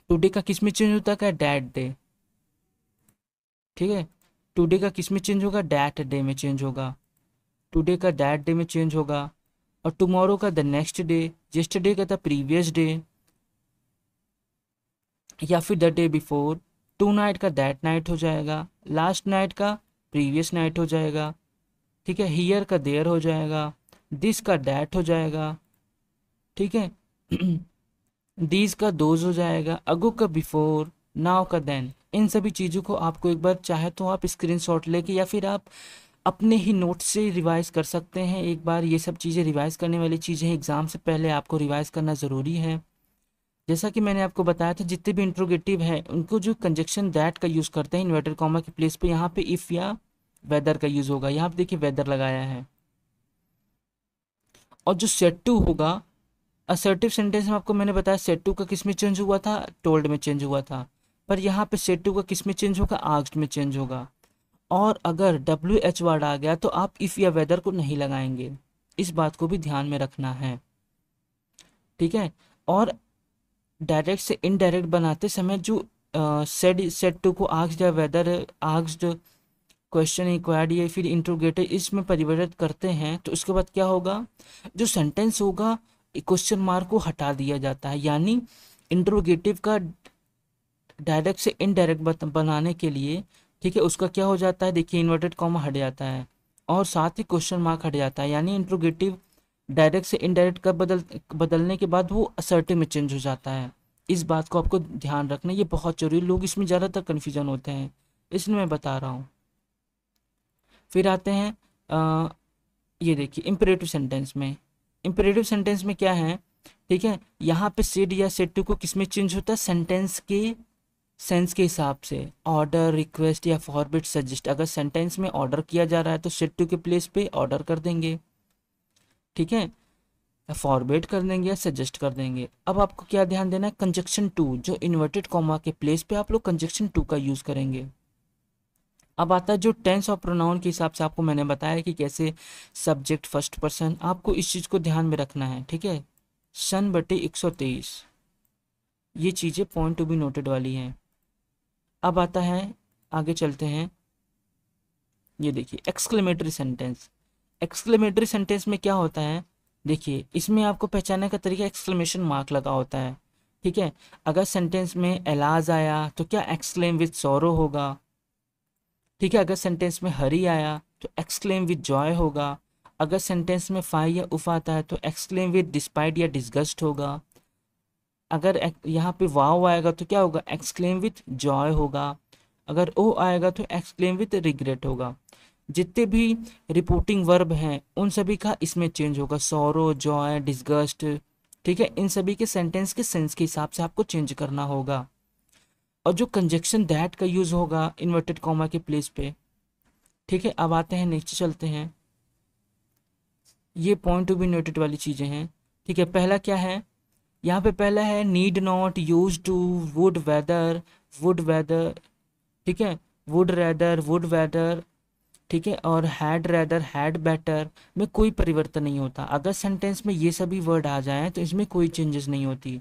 टुडे का किस में चेंज होता है, डैट डे। ठीक है, टुडे का किस में चेंज होगा, डैट डे में चेंज होगा। टुडे का डैट डे में चेंज होगा। और टुमारो का द नेक्स्ट डे, येस्टरडे का द प्रीवियस डे, या फिर the day before. Tonight का दैट नाइट हो जाएगा, लास्ट नाइट का प्रीवियस नाइट हो जाएगा। ठीक है, हियर का देयर हो जाएगा, दिस का डैट हो जाएगा। ठीक है, दीज का दोज हो जाएगा, अगो का बिफोर, नाउ का देन। इन सभी चीज़ों को आपको एक बार चाहे तो आप स्क्रीनशॉट लेके या फिर आप अपने ही नोट से रिवाइज कर सकते हैं। एक बार ये सब चीज़ें रिवाइज करने वाली चीज़ें हैं, एग्ज़ाम से पहले आपको रिवाइज करना ज़रूरी है। जैसा कि मैंने आपको बताया था, जितने भी इंट्रोगेटिव है उनको जो कंजक्शन दैट का यूज़ करते हैं इन्वर्टेड कॉमा के प्लेस पे, यहाँ पे इफ़ या वेदर का यूज़ होगा। यहाँ पे देखिए वेदर लगाया है। और जो सेट टू होगा असर्टिव सेंटेंस में, आपको मैंने बताया सेट टू का किस में चेंज हुआ था, टोल्ड में चेंज हुआ था। पर यहाँ पे सेट टू का किस में चेंज होगा, आस्क्ड में चेंज होगा। और अगर डब्ल्यू एच वर्ड आ गया तो आप इफ़ या वेदर को नहीं लगाएंगे, इस बात को भी ध्यान में रखना है। ठीक है, और डायरेक्ट से इनडायरेक्ट बनाते समय जो सेट टू को आस्क्ड या वेदर, आस्क्ड, क्वेश्चन इंक्वायर्ड या फिर इंट्रोगेटिव, इसमें परिवर्तित करते हैं तो उसके बाद क्या होगा, जो सेंटेंस होगा क्वेश्चन मार्क को हटा दिया जाता है। यानी इंट्रोगेटिव का डायरेक्ट से इनडायरेक्ट बनाने के लिए, ठीक है, उसका क्या हो जाता है, देखिए इन्वर्टेड कॉमा हट जाता है और साथ ही क्वेश्चन मार्क हट जाता है। यानी इंट्रोगेटिव डायरेक्ट से इनडायरेक्ट का बदलने के बाद वो असर्टिव में चेंज हो जाता है। इस बात को आपको ध्यान रखना, ये बहुत जरूरी, लोग इसमें ज़्यादातर कन्फ्यूजन होते हैं, इसलिए मैं बता रहा हूँ। फिर आते हैं ये देखिए इम्पेरेटिव सेंटेंस में। इम्पेरेटिव सेंटेंस में क्या है, ठीक है, यहाँ पे सेड या सेड टू को किस में चेंज होता है, सेंटेंस के सेंस के हिसाब से। ऑर्डर, रिक्वेस्ट या फॉरबिड, सजेस्ट। अगर सेंटेंस में ऑर्डर किया जा रहा है तो सेड टू के प्लेस पे ऑर्डर कर देंगे। ठीक है, या फॉरबिड कर देंगे या सजेस्ट कर देंगे। अब आपको क्या ध्यान देना है, कंजक्शन टू, जो इन्वर्टेड कॉमा के प्लेस पे आप लोग कंजक्शन टू का यूज़ करेंगे। अब आता है जो टेंस और प्रोनाउन के हिसाब से, आपको मैंने बताया कि कैसे सब्जेक्ट फर्स्ट पर्सन, आपको इस चीज़ को ध्यान में रखना है। ठीक है, सन बटे 123, ये चीज़ें पॉइंट टू बी नोटेड वाली हैं। अब आता है, आगे चलते हैं, ये देखिए एक्सक्लेमेटरी सेंटेंस। एक्सक्लेमेटरी सेंटेंस में क्या होता है, देखिए इसमें आपको पहचानने का तरीका एक्सक्लेमेशन मार्क लगा होता है। ठीक है, अगर सेंटेंस में एलाज आया तो क्या एक्सक्लेम विद सॉरो होगा। ठीक है, अगर सेंटेंस में हरी आया तो एक्सक्लेम विद जॉय होगा। अगर सेंटेंस में फाई या उफ आता है तो एक्सक्लेम विद डिस्पाइट या डिसगस्ट होगा। अगर यहाँ पे वाव आएगा तो क्या होगा, एक्सक्लेम विद जॉय होगा। अगर ओ आएगा तो एक्सक्लेम विद रिग्रेट होगा। जितने भी रिपोर्टिंग वर्ब हैं उन सभी का इसमें चेंज होगा, सॉरो, जॉय, डिसगस्ट। ठीक है, इन सभी के सेंटेंस के सेंस के हिसाब से आपको चेंज करना होगा। और जो कंजक्शन दैट का यूज़ होगा इन्वर्टेड कॉमा के प्लेस पे। ठीक है, अब आते हैं नेक्स्ट, चलते हैं, ये पॉइंट टू बी नोटेड वाली चीज़ें हैं। ठीक है, पहला क्या है, यहाँ पे पहला है need not, use to, would rather, would rather. ठीक है, वुड रेदर, वुड वेदर। ठीक है, और हैड रेदर, हैड बेटर में कोई परिवर्तन नहीं होता। अगर सेंटेंस में ये सभी वर्ड आ जाएं तो इसमें कोई चेंजेस नहीं होती।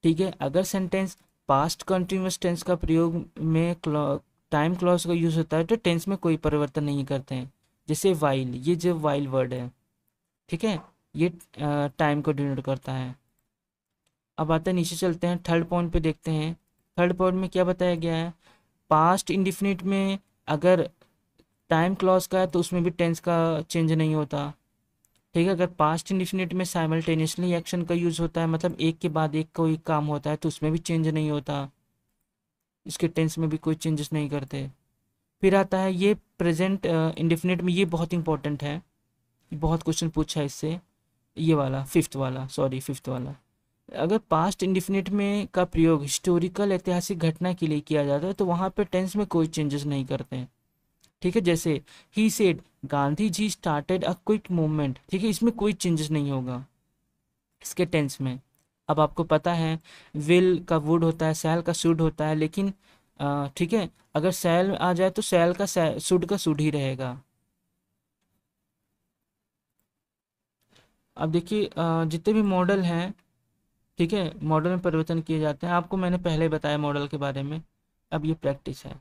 ठीक है, अगर सेंटेंस पास्ट कंटिन्यूअस टेंस का प्रयोग में टाइम क्लॉज का यूज़ होता है तो टेंस में कोई परिवर्तन नहीं करते हैं। जैसे वाइल, ये जो वाइल वर्ड है, ठीक है, ये टाइम को डिनोट करता है। अब आते हैं, नीचे चलते हैं, थर्ड पॉइंट पे देखते हैं। थर्ड पॉइंट में क्या बताया गया है, पास्ट इंडिफिनिट में अगर टाइम क्लॉज का है तो उसमें भी टेंस का चेंज नहीं होता। ठीक है, अगर पास्ट इंडिफिनिट में साइमल्टेनियसली एक्शन का यूज़ होता है, मतलब एक के बाद एक कोई काम होता है, तो उसमें भी चेंज नहीं होता, इसके टेंस में भी कोई चेंजेस नहीं करते। फिर आता है ये प्रेजेंट इंडिफिनिट में, ये बहुत इंपॉर्टेंट है, बहुत क्वेश्चन पूछा है इससे। ये वाला फिफ्थ वाला, सॉरी फिफ्थ वाला। अगर पास्ट इंडिफिनिट में का प्रयोग हिस्टोरिकल ऐतिहासिक घटना के लिए किया जाता है तो वहाँ पे टेंस में कोई चेंजेस नहीं करते हैं। ठीक है, जैसे he said Gandhi ji started a quick movement, ठीक है, इसमें कोई चेंजेस नहीं होगा इसके टेंस में। अब आपको पता है विल का वुड होता है, सैल का शुड होता है, लेकिन ठीक है, अगर सैल आ जाए तो सैल का शुड का शुड ही रहेगा। अब देखिए जितने भी मॉडल हैं, ठीक है, मॉडल में परिवर्तन किए जाते हैं, आपको मैंने पहले ही बताया मॉडल के बारे में। अब ये प्रैक्टिस है,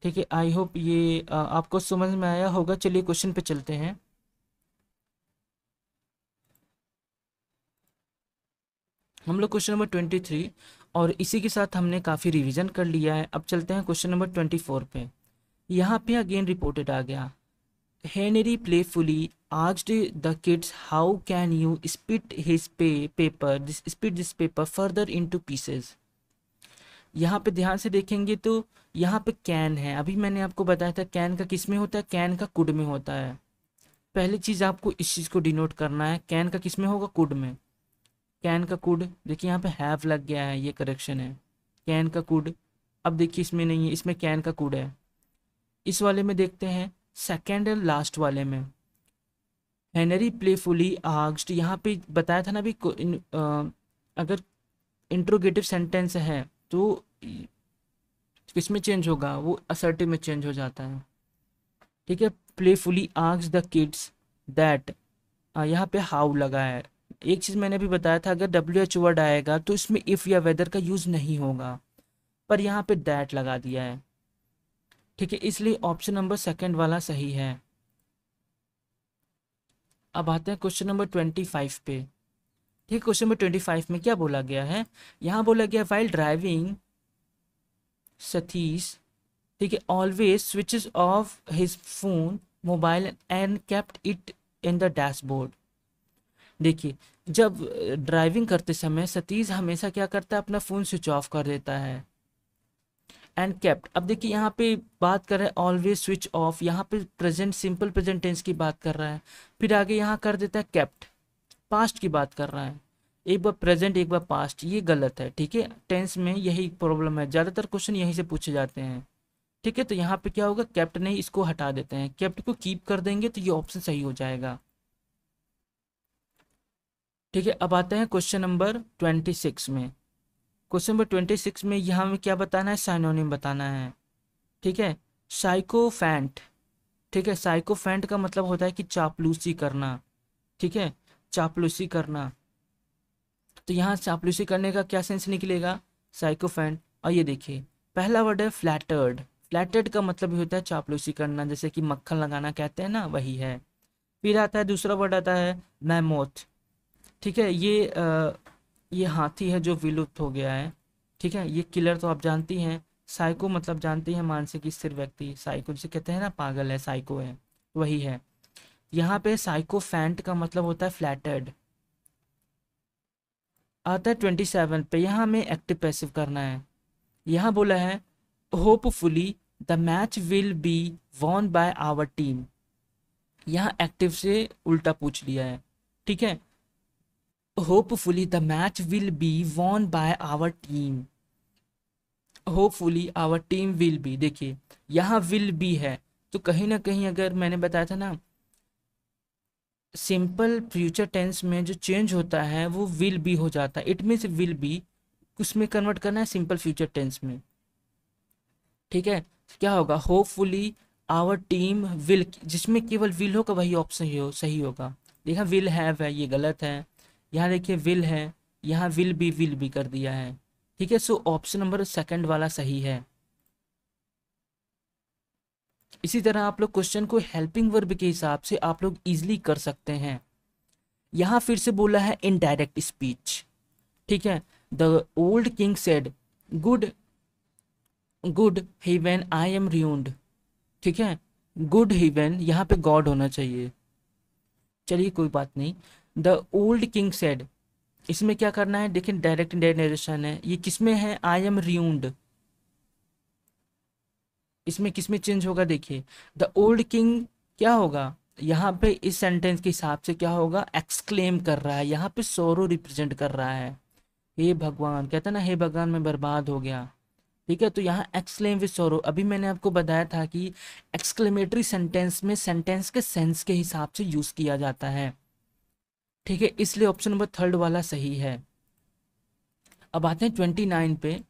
ठीक है। आई होप ये आपको समझ में आया होगा। चलिए क्वेश्चन पे चलते हैं। हम लोग क्वेश्चन नंबर 23, और इसी के साथ हमने काफ़ी रिवीजन कर लिया है। अब चलते हैं क्वेश्चन नंबर 24 पे। यहाँ पे अगेन रिपोर्टेड आ गया, Henry playfully asked the kids how can you split his split this paper further into pieces। यहाँ पे ध्यान से देखेंगे तो यहाँ पे कैन है, अभी मैंने आपको बताया था कैन का किस में होता है, कैन का कुड में होता है। पहली चीज़ आपको इस चीज़ को डिनोट करना है, कैन का किस में होगा, कुड में। कैन का कुड, देखिए यहाँ पे हैव लग गया है, ये करेक्शन है, कैन का कुड। अब देखिए इसमें नहीं है, इसमें कैन का कुड है। इस वाले में देखते हैं, सेकेंड एंड लास्ट वाले में हेनरी प्लेफुली आस्क्ड, यहाँ पे बताया था ना अभी अगर इंट्रोगेटिव सेंटेंस है तो किसमें चेंज होगा, वो असर्टिव में चेंज हो जाता है। ठीक है, playfully asked the kids that, यहाँ पे हाउ लगा है। एक चीज़ मैंने भी बताया था, अगर WH वर्ड आएगा तो इसमें इफ़ या वेदर का यूज़ नहीं होगा, पर यहाँ पे दैट लगा दिया है। ठीक है, इसलिए ऑप्शन नंबर सेकंड वाला सही है। अब आते हैं क्वेश्चन नंबर 25 पे। ठीक, क्वेश्चन नंबर 25 में क्या बोला गया है, यहाँ बोला गया वाइल ड्राइविंग सतीश, ठीक है, always switches of his phone mobile and kept it in the dashboard. देखिए, जब ड्राइविंग करते समय सतीश हमेशा क्या करता है, अपना फ़ोन स्विच ऑफ कर देता है। एंड केप्ट, अब देखिए यहाँ पे बात कर रहा है ऑलवेज स्विच ऑफ, यहाँ पे प्रेजेंट सिंपल प्रेजेंट टेंस की बात कर रहा है, फिर आगे यहाँ कर देता है केप्ट, पास्ट की बात कर रहा है। एक बार प्रेजेंट एक बार पास्ट, ये गलत है। ठीक है, टेंस में यही प्रॉब्लम है, ज़्यादातर क्वेश्चन यहीं से पूछे जाते हैं। ठीक है, तो यहाँ पे क्या होगा, केप्ट नहीं, इसको हटा देते हैं, केप्ट को कीप कर देंगे तो ये ऑप्शन सही हो जाएगा। ठीक है, अब आते हैं क्वेश्चन नंबर 26 में। क्वेश्चन नंबर 26 में यहाँ में क्या बताना है, साइनोनिम बताना है। ठीक है, साइकोफैंट, ठीक है, साइकोफैंट का मतलब होता है कि चापलूसी करना। ठीक है, चापलूसी करना, तो यहाँ चापलूसी करने का क्या सेंस निकलेगा, साइकोफैंट। और ये देखिए पहला वर्ड है फ्लैटर्ड, फ्लैटर्ड का मतलब भी होता है चापलूसी करना, जैसे कि मक्खन लगाना कहते हैं ना, वही है। फिर आता है दूसरा वर्ड आता है मैमोथ। ठीक है, ये हाथी है जो विलुप्त हो गया है। ठीक है, ये किलर तो आप जानती हैं। साइको मतलब जानती हैं, मानसिक स्थिर व्यक्ति, साइको जिसे कहते हैं ना, पागल है, साइको है, वही है। यहाँ पे साइकोफैंट का मतलब होता है फ्लैटर्ड। आता है 27 पे, यहाँ हमें एक्टिव पैसिव करना है। यहाँ बोला है hopefully the match will be won by our team, यहाँ एक्टिव से उल्टा पूछ लिया है। ठीक है, hopefully the match will be won by our team, hopefully our team will be, देखिए यहाँ विल बी है, तो कहीं ना कहीं अगर मैंने बताया था ना सिंपल फ्यूचर टेंस में जो चेंज होता है वो विल बी हो जाता है, इट मीन्स विल बी, उसमें कन्वर्ट करना है सिंपल फ्यूचर टेंस में। ठीक है, क्या होगा, होपफुली आवर टीम विल, जिसमें केवल विल होगा वही ऑप्शन सही होगा। देखा विल हैव है, ये गलत है। यहाँ देखिए विल है, यहाँ विल बी कर दिया है। ठीक है, सो ऑप्शन नंबर सेकंड वाला सही है। इसी तरह आप लोग क्वेश्चन को हेल्पिंग वर्ब के हिसाब से आप लोग इजीली कर सकते हैं। यहाँ फिर से बोला है इनडायरेक्ट स्पीच। ठीक है, the old king said good good haven I am ruined। ठीक है, गुड हेवन यहाँ पे गॉड होना चाहिए, चलिए कोई बात नहीं। द ओल्ड किंग सेड, इसमें क्या करना है, देखिए डायरेक्ट इंडायरेक्ट नरेशन है, ये किसमें है, आई एम ruined, इसमें किसमें चेंज होगा, देखिए द ओल्ड किंग क्या होगा, यहाँ पे इस सेंटेंस के हिसाब से क्या होगा, एक्सक्लेम कर रहा है, यहाँ पे सोरो रिप्रेजेंट कर रहा है। हे भगवान, कहता है ना, हे भगवान मैं बर्बाद हो गया। ठीक है, तो यहाँ एक्सक्लेम विद सोरो, अभी मैंने आपको बताया था कि एक्सक्लेमेटरी सेंटेंस में सेंटेंस के सेंस के हिसाब से यूज किया जाता है। ठीक है, इसलिए ऑप्शन नंबर थर्ड वाला सही है। अब आते हैं 29 पे।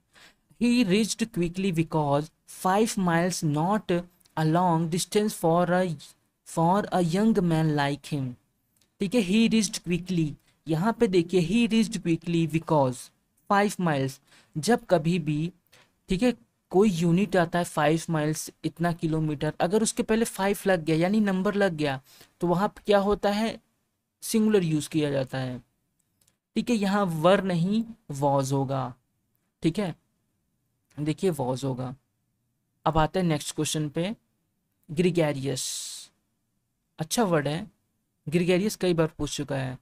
He reached quickly because 5 miles not a long distance for a young man like him। ठीक है, he reached quickly, यहाँ पे देखिए he reached quickly because 5 miles, जब कभी भी, ठीक है, कोई यूनिट आता है 5 माइल्स इतना किलोमीटर, अगर उसके पहले 5 लग गया यानी नंबर लग गया, तो वहाँ पे क्या होता है, सिंगुलर यूज किया जाता है। ठीक है, यहाँ वर नहीं वॉज होगा। ठीक है, देखिए वॉज होगा। अब आते हैं नेक्स्ट क्वेश्चन पे, ग्रिगेरियस, अच्छा वर्ड है ग्रिगेरियस, कई बार पूछ चुका है।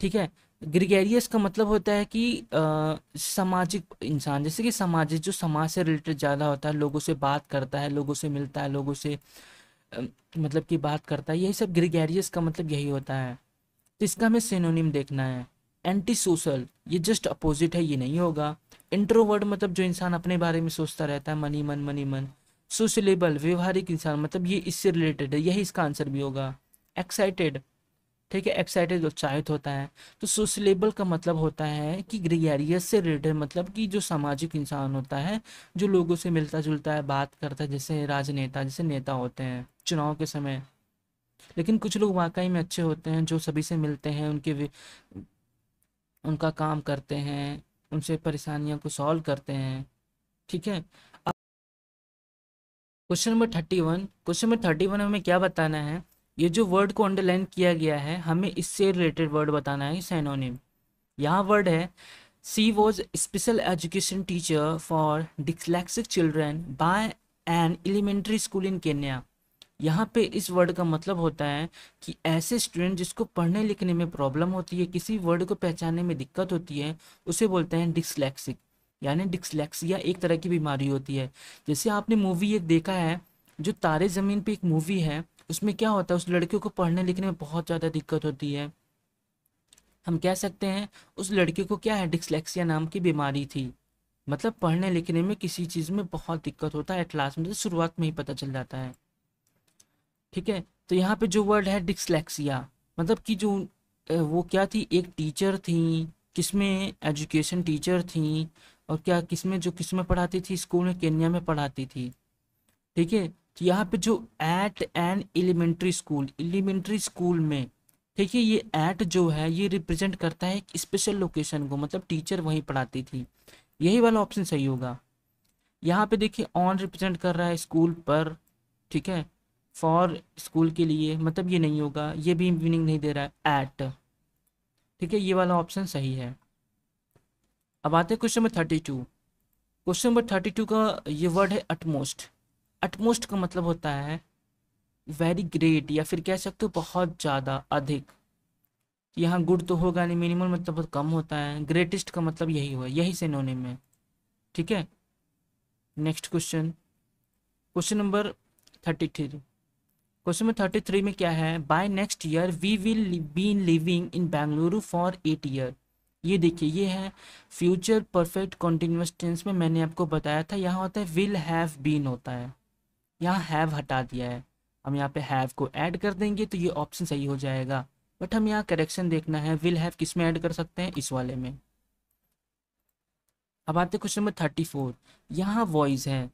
ठीक है, ग्रिगेरियस का मतलब होता है कि सामाजिक इंसान, जैसे कि सामाजिक, जो समाज से रिलेटेड ज़्यादा होता है, लोगों से बात करता है, लोगों से मिलता है, लोगों से अ, मतलब कि बात करता है, यही सब ग्रिगेरियस का मतलब यही होता है। तो इसका हमें सिनोनिम देखना है। एंटी सोशल, ये जस्ट अपोजिट है, ये नहीं होगा। इंट्रोवर्ट मतलब जो इंसान अपने बारे में सोचता रहता है, मनी मन मनी मन। सोशलेबल, व्यवहारिक इंसान, मतलब ये इससे रिलेटेड है, यही इसका आंसर भी होगा। एक्साइटेड, ठीक है, एक्साइटेड उत्साहित होता है। तो सोशलेबल का मतलब होता है कि ग्रेगरियस से रिलेटेड, मतलब कि जो सामाजिक इंसान होता है, जो लोगों से मिलता जुलता है, बात करता है, जैसे राजनेता, जैसे नेता होते हैं चुनाव के समय। लेकिन कुछ लोग वाकई में अच्छे होते हैं, जो सभी से मिलते हैं, उनका काम करते हैं, उनसे परेशानियों को सॉल्व करते हैं। ठीक है, अब क्वेश्चन नंबर 31 हमें क्या बताना है, ये जो वर्ड को अंडरलाइन किया गया है, हमें इससे रिलेटेड वर्ड बताना है, सिनोनिम। यहाँ वर्ड है, she was special education teacher for dyslexic children by an elementary school in Kenya. यहाँ पे इस वर्ड का मतलब होता है कि ऐसे स्टूडेंट जिसको पढ़ने लिखने में प्रॉब्लम होती है, किसी वर्ड को पहचानने में दिक्कत होती है, उसे बोलते हैं डिस्लेक्सिक। यानी डिस्लेक्सिया एक तरह की बीमारी होती है। जैसे आपने मूवी एक देखा है, जो तारे ज़मीन पे एक मूवी है, उसमें क्या होता है, उस लड़के को पढ़ने लिखने में बहुत ज़्यादा दिक्कत होती है। हम कह सकते हैं उस लड़के को क्या है, डिस्लेक्सिया नाम की बीमारी थी। मतलब पढ़ने लिखने में किसी चीज़ में बहुत दिक्कत होता है, एट लास्ट में, तो शुरुआत में ही पता चल जाता है। ठीक है, तो यहाँ पे जो वर्ड है डिस्लेक्सिया, मतलब कि जो वो क्या थी, एक टीचर थी, किसमें, एजुकेशन टीचर थी, और क्या किसमें, जो किसमें पढ़ाती थी, स्कूल में, केन्या में पढ़ाती थी। ठीक है, तो यहाँ पे जो एट एन एलिमेंट्री स्कूल में, ठीक है, ये एट जो है ये रिप्रेजेंट करता है एक स्पेशल लोकेशन को, मतलब टीचर वहीं पढ़ाती थी। यही वाला ऑप्शन सही होगा। यहाँ पे देखिए ऑन रिप्रेजेंट कर रहा है स्कूल पर। ठीक है, फॉर स्कूल के लिए, मतलब ये नहीं होगा, ये भी मीनिंग नहीं दे रहा है, एट। ठीक है, ये वाला ऑप्शन सही है। अब आते हैं क्वेश्चन नंबर 32। क्वेश्चन नंबर 32 का ये वर्ड है अटमोस्ट। अटमोस्ट का मतलब होता है वेरी ग्रेट, या फिर कह सकते हो बहुत ज़्यादा, अधिक। यहाँ गुड तो होगा नहीं, मिनिमल मतलब बहुत कम होता है, ग्रेटेस्ट का मतलब यही हुआ, यही सिनोनिम है। ठीक है, next question, question number 33। Question number 33 में क्या है, by next year we will be living in Bengaluru for 8 year. ये देखिए, ये है फ्यूचर परफेक्ट कॉन्टिन्यूस टेंस में, मैंने आपको बताया था, यहाँ होता है विल हैव बीन होता है, यहाँ हैव हटा दिया है। हम यहाँ पे हैव को ऐड कर देंगे तो ये ऑप्शन सही हो जाएगा, बट हम यहाँ करेक्शन देखना है, विल हैव किस में ऐड कर सकते हैं, इस वाले में। अब आते हैं क्वेश्चन नंबर 34। यहाँ वॉइस है,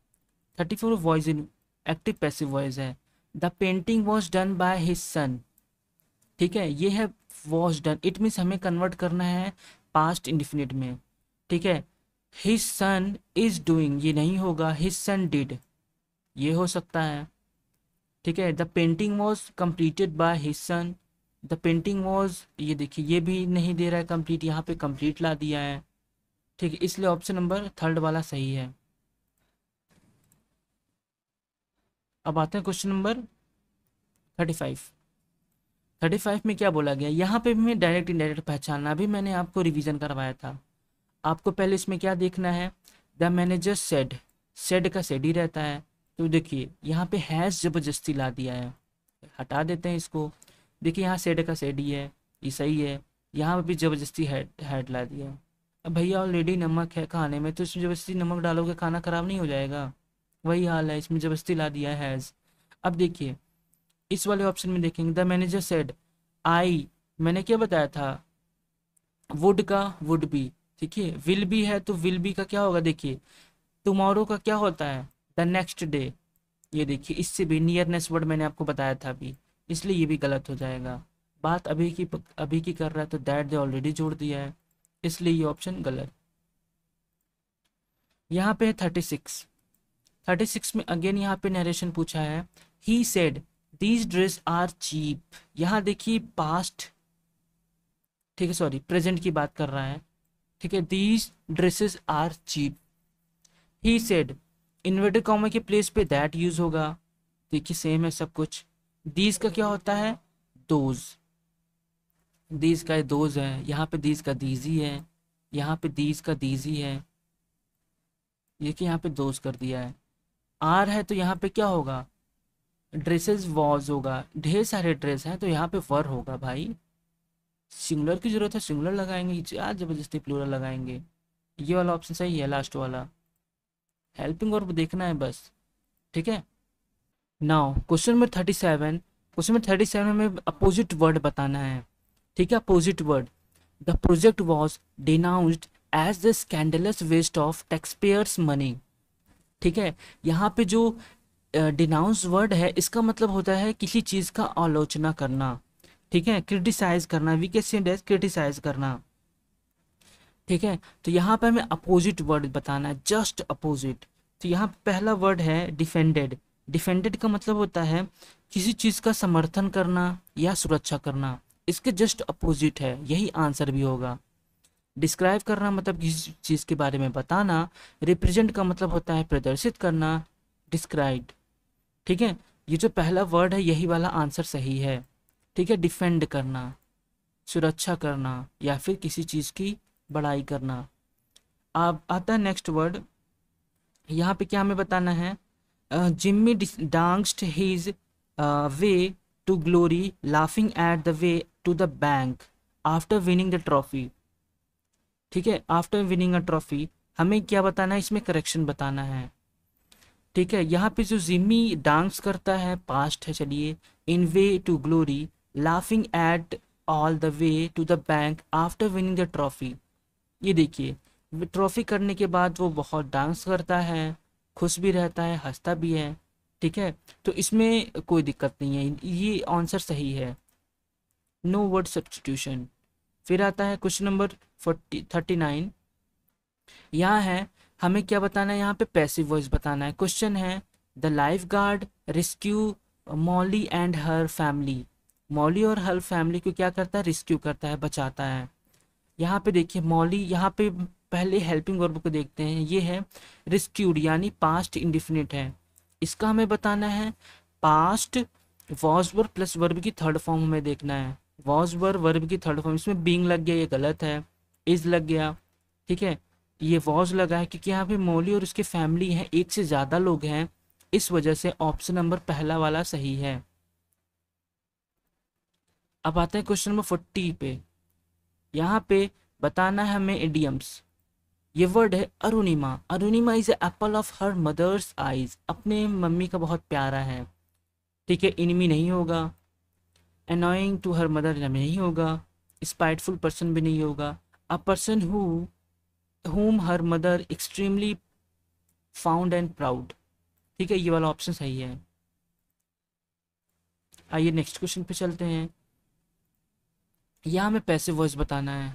34 voice in active passive voice है। The painting was done by his son. ठीक है, ये है वॉज डन, इट मीन्स हमें कन्वर्ट करना है पास्ट इंडिफिनिट में। ठीक है, हिज सन इज डूइंग, ये नहीं होगा, हिज सन डिड, ये हो सकता है। ठीक है, the painting was completed by his sun, the painting was, ये देखिए ये भी नहीं दे रहा है कंप्लीट, यहाँ पे कंप्लीट ला दिया है। ठीक है, इसलिए ऑप्शन नंबर थर्ड वाला सही है। अब आते हैं क्वेश्चन नंबर 35। 35 में क्या बोला गया, यहाँ पे भी मैं डायरेक्ट इनडायरेक्ट पहचानना, अभी मैंने आपको रिवीजन करवाया था। आपको पहले इसमें क्या देखना है, द मैनेजर सेड का सेड ही रहता है। तो देखिए यहाँ पे हैज़ जबरदस्ती ला दिया है, हटा देते हैं इसको। देखिए यहाँ सेड का सेड ही है, ये सही है। यहाँ पे भी ज़बरदस्ती हेड ला दिया है। अब भैया ऑलरेडी नमक है खाने में, तो इसमें ज़बरदस्ती नमक डालोगे खाना ख़राब नहीं हो जाएगा? वही हाल है, इसमें ज़बरदस्ती ला दिया है हैज़। अब देखिए इस वाले ऑप्शन में देखेंगे, द मैनेजर सेड आई, मैंने क्या बताया था, वुड का वुड बी, ठीक है। विल बी है तो विल बी का क्या होगा, देखिए टुमारो का क्या होता है, द नेक्स्ट डे। ये देखिए इससे भी नियरनेस वर्ड मैंने आपको बताया था अभी, इसलिए ये भी गलत हो जाएगा। बात अभी की कर रहा है तो दैट दे ऑलरेडी जोड़ दिया है, इसलिए ये ऑप्शन गलत। यहाँ पे है 36 में अगेन यहाँ पे नरेशन पूछा है, he said these dress are cheap. यहाँ देखिए पास्ट, ठीक है, सॉरी प्रेजेंट की बात कर रहा है, ठीक है। These dresses are cheap, he said, inverted comma के प्लेस पे दैट यूज होगा। देखिए सेम है सब कुछ। दीज का क्या होता है, दोज, दीज का दोज है, यहाँ पे दीज का दीजी है, यहाँ पे दीज का दीजी है, ये कि यहाँ पे दोज कर दिया है। आर है तो यहाँ पे क्या होगा, ड्रेसेस वॉज होगा, ढेर सारे ड्रेस हैं तो यहाँ पे वर होगा भाई। सिंगुलर की जरूरत है सिंगुलर लगाएंगे, क्या जबरदस्ती प्लूरल लगाएंगे। ये वाला ऑप्शन सही है, लास्ट वाला। हेल्पिंग वर्ब देखना है बस, ठीक है। नाउ क्वेश्चन नंबर 37 में अपोजिट वर्ड बताना है, ठीक है। Opposite word, the project was denounced as the scandalous waste of taxpayers money, ठीक है। यहाँ पे जो डिनाउंस वर्ड है इसका मतलब होता है किसी चीज़ का आलोचना करना, ठीक है, क्रिटिसाइज करना, we can say days criticise करना, ठीक है। तो यहाँ पे हमें अपोजिट वर्ड बताना है, जस्ट अपोजिट। तो यहाँ पे पहला वर्ड है डिफेंडेड। डिफेंडेड का मतलब होता है किसी चीज़ का समर्थन करना या सुरक्षा करना, इसके जस्ट अपोजिट है, यही आंसर भी होगा। डिस्क्राइब करना मतलब किसी चीज़ के बारे में बताना, रिप्रेजेंट का मतलब होता है प्रदर्शित करना, डिस्क्राइब, ठीक है। ये जो पहला वर्ड है यही वाला आंसर सही है, ठीक है। डिफेंड करना, सुरक्षा करना या फिर किसी चीज़ की बड़ाई करना। अब आता है नेक्स्ट वर्ड, यहाँ पे क्या हमें बताना है, Jimmy danced his way to glory laughing at the way to the bank after winning the trophy, ठीक है। आफ्टर विनिंग अ ट्रॉफी हमें क्या बताना है, इसमें करेक्शन बताना है, ठीक है। यहाँ पे जो जिम्मी डांस करता है पास्ट है, चलिए, in way to glory laughing at all the way to the bank after winning the trophy. ये देखिए ट्रॉफी करने के बाद वो बहुत डांस करता है, खुश भी रहता है, हंसता भी है, ठीक है। तो इसमें कोई दिक्कत नहीं है, ये आंसर सही है, नो वर्ड सब्स्टिट्यूशन। फिर आता है क्वेश्चन नंबर 39। यहाँ है हमें क्या बताना है, यहाँ पे पैसिव वॉइस बताना है। क्वेश्चन है, the life guard rescue Molly and her family. Molly और हर फैमिली को क्या करता है, रेस्क्यू करता है, बचाता है। यहाँ पे देखिए मॉली, यहाँ पे पहले हेल्पिंग वर्ब को देखते हैं, ये है रिस्क्यूड यानी पास्ट इंडिफिनिट है, इसका हमें बताना है past was verb plus verb की थर्ड फॉर्म हमें देखना है। वॉज वर्ब की थर्ड फॉर्म, इसमें बीइंग लग गया, ये गलत है, इज लग गया, ठीक है। ये वॉज लगा है क्योंकि यहाँ पे मॉली और उसकी फैमिली है, एक से ज़्यादा लोग हैं, इस वजह से ऑप्शन नंबर पहला वाला सही है। अब आते हैं क्वेश्चन नंबर 40 पे। यहाँ पे बताना है हमें इडियम्स। ये वर्ड है Arunima. Arunima is apple of her mother's eyes, अपने मम्मी का बहुत प्यारा है, ठीक है। इनमी नहीं होगा, अनोइंग टू हर मदर नहीं होगा, स्पाइटफुल पर्सन भी नहीं होगा, a person whom her mother extremely fond and proud, ठीक है। ये वाला ऑप्शन सही है। आइए नेक्स्ट क्वेश्चन पे चलते हैं। यहाँ हमें पैसिव वॉइस बताना है,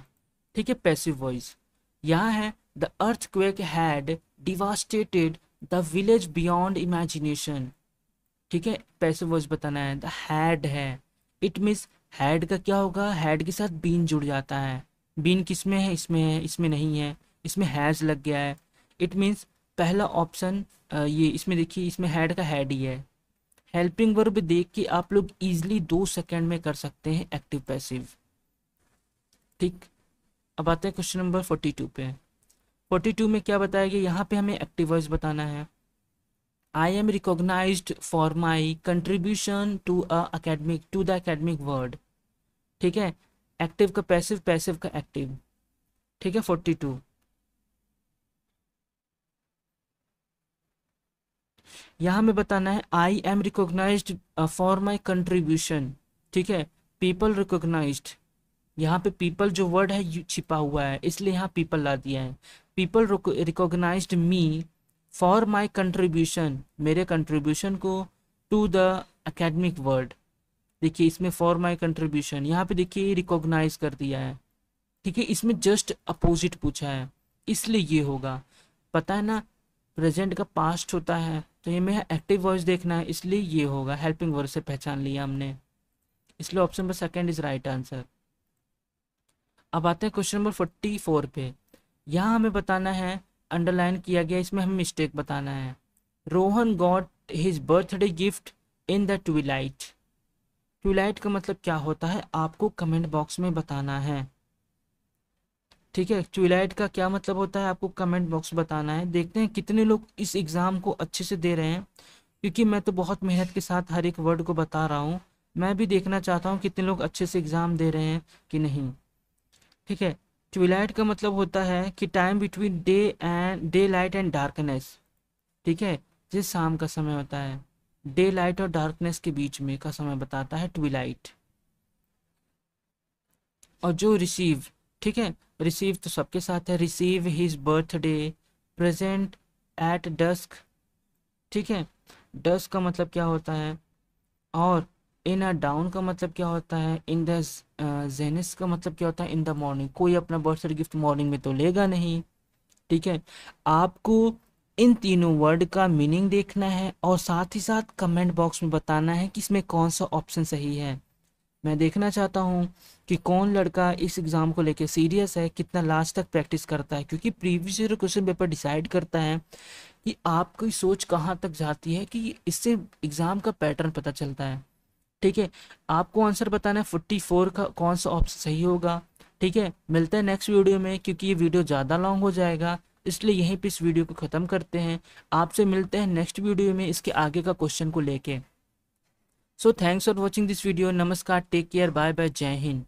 ठीक है। पैसिव वॉइस यहाँ है, the earthquake had devastated the village beyond imagination, ठीक है। पैसिव वॉइस बताना है, द हैड है, इट मीन्स हैड का क्या होगा, हैड के साथ बीन जुड़ जाता है। बीन किस में है, इसमें नहीं है, इसमें हैज़ लग गया है। इट मीन्स पहला ऑप्शन ये, इसमें देखिए इसमें हैड का हैड ही है। हेल्पिंग वर्ब देख के आप लोग इजीली 2 सेकंड में कर सकते हैं एक्टिव पैसिव, ठीक। अब आते हैं क्वेश्चन नंबर 42 पे। 42 में क्या बताया गया, यहाँ पे हमें एक्टिव वॉइस बताना है। I am recognised for my contribution to the academic word. ठीक है, एक्टिव का पैसिव, पैसिव का एक्टिव। ठीक है, 42। यहाँ हमें बताना है I am recognised for my contribution. ठीक है, पीपल रिकॉग्नाइज्ड, यहाँ पे पीपल जो वर्ड है छिपा हुआ है, इसलिए यहाँ पीपल ला दिया है। People recognised me for my contribution, मेरे कंट्रीब्यूशन को, टू द एकेडमिक वर्ड। देखिए इसमें फॉर माई कंट्रीब्यूशन, यहाँ पे देखिए रिकॉग्नाइज कर दिया है। ठीक है, इसमें जस्ट अपोजिट पूछा है, इसलिए ये होगा। पता है ना, प्रेजेंट का पास्ट होता है, तो ये में एक्टिव वॉइस देखना है, इसलिए ये होगा। हेल्पिंग वर्ड से पहचान लिया हमने, इसलिए option number second is right answer. अब आते हैं क्वेश्चन नंबर 44 पे। यहाँ हमें बताना है, अंडरलाइन किया गया, इसमें हमें मिस्टेक बताना है। Rohan got his birthday gift in the Twilight. Twilight का मतलब क्या होता है, आपको कमेंट बॉक्स में बताना है। ठीक है, ट्विलाइट का क्या मतलब होता है, आपको कमेंट बॉक्स बताना है। देखते हैं कितने लोग इस एग्ज़ाम को अच्छे से दे रहे हैं, क्योंकि मैं तो बहुत मेहनत के साथ हर एक वर्ड को बता रहा हूँ। मैं भी देखना चाहता हूँ कितने लोग अच्छे से एग्ज़ाम दे रहे हैं कि नहीं। ठीक है, ट्विलाइट का मतलब होता है कि time between day light and darkness. ठीक है, जिस शाम का समय होता है, डे लाइट और डार्कनेस के बीच में का समय बताता है ट्विलाइट। और जो रिसीव, ठीक है, रिसीव तो सबके साथ है, receive his birthday present at dusk. ठीक है, डस्क का मतलब क्या होता है, और इन अ डाउन का मतलब क्या होता है, इन द जेनिस का मतलब क्या होता है, इन द मॉर्निंग। कोई अपना बर्थडे गिफ्ट मॉर्निंग में तो लेगा नहीं। ठीक है, आपको इन तीनों वर्ड का मीनिंग देखना है और साथ ही साथ कमेंट बॉक्स में बताना है कि इसमें कौन सा ऑप्शन सही है। मैं देखना चाहता हूँ कि कौन लड़का इस एग्ज़ाम को लेके सीरियस है, कितना लास्ट तक प्रैक्टिस करता है, क्योंकि previous year question paper decide करता है कि आपकी सोच कहाँ तक जाती है, कि इससे एग्ज़ाम का पैटर्न पता चलता है। ठीक है, आपको आंसर बताना है 44 का कौन सा ऑप्शन सही होगा। ठीक है, मिलते हैं नेक्स्ट वीडियो में, क्योंकि ये वीडियो ज़्यादा लॉन्ग हो जाएगा, इसलिए यहीं पे इस वीडियो को ख़त्म करते हैं। आपसे मिलते हैं नेक्स्ट वीडियो में इसके आगे का क्वेश्चन को लेके। So thanks for watching this video. नमस्कार, टेक केयर, बाय बाय, जय हिंद।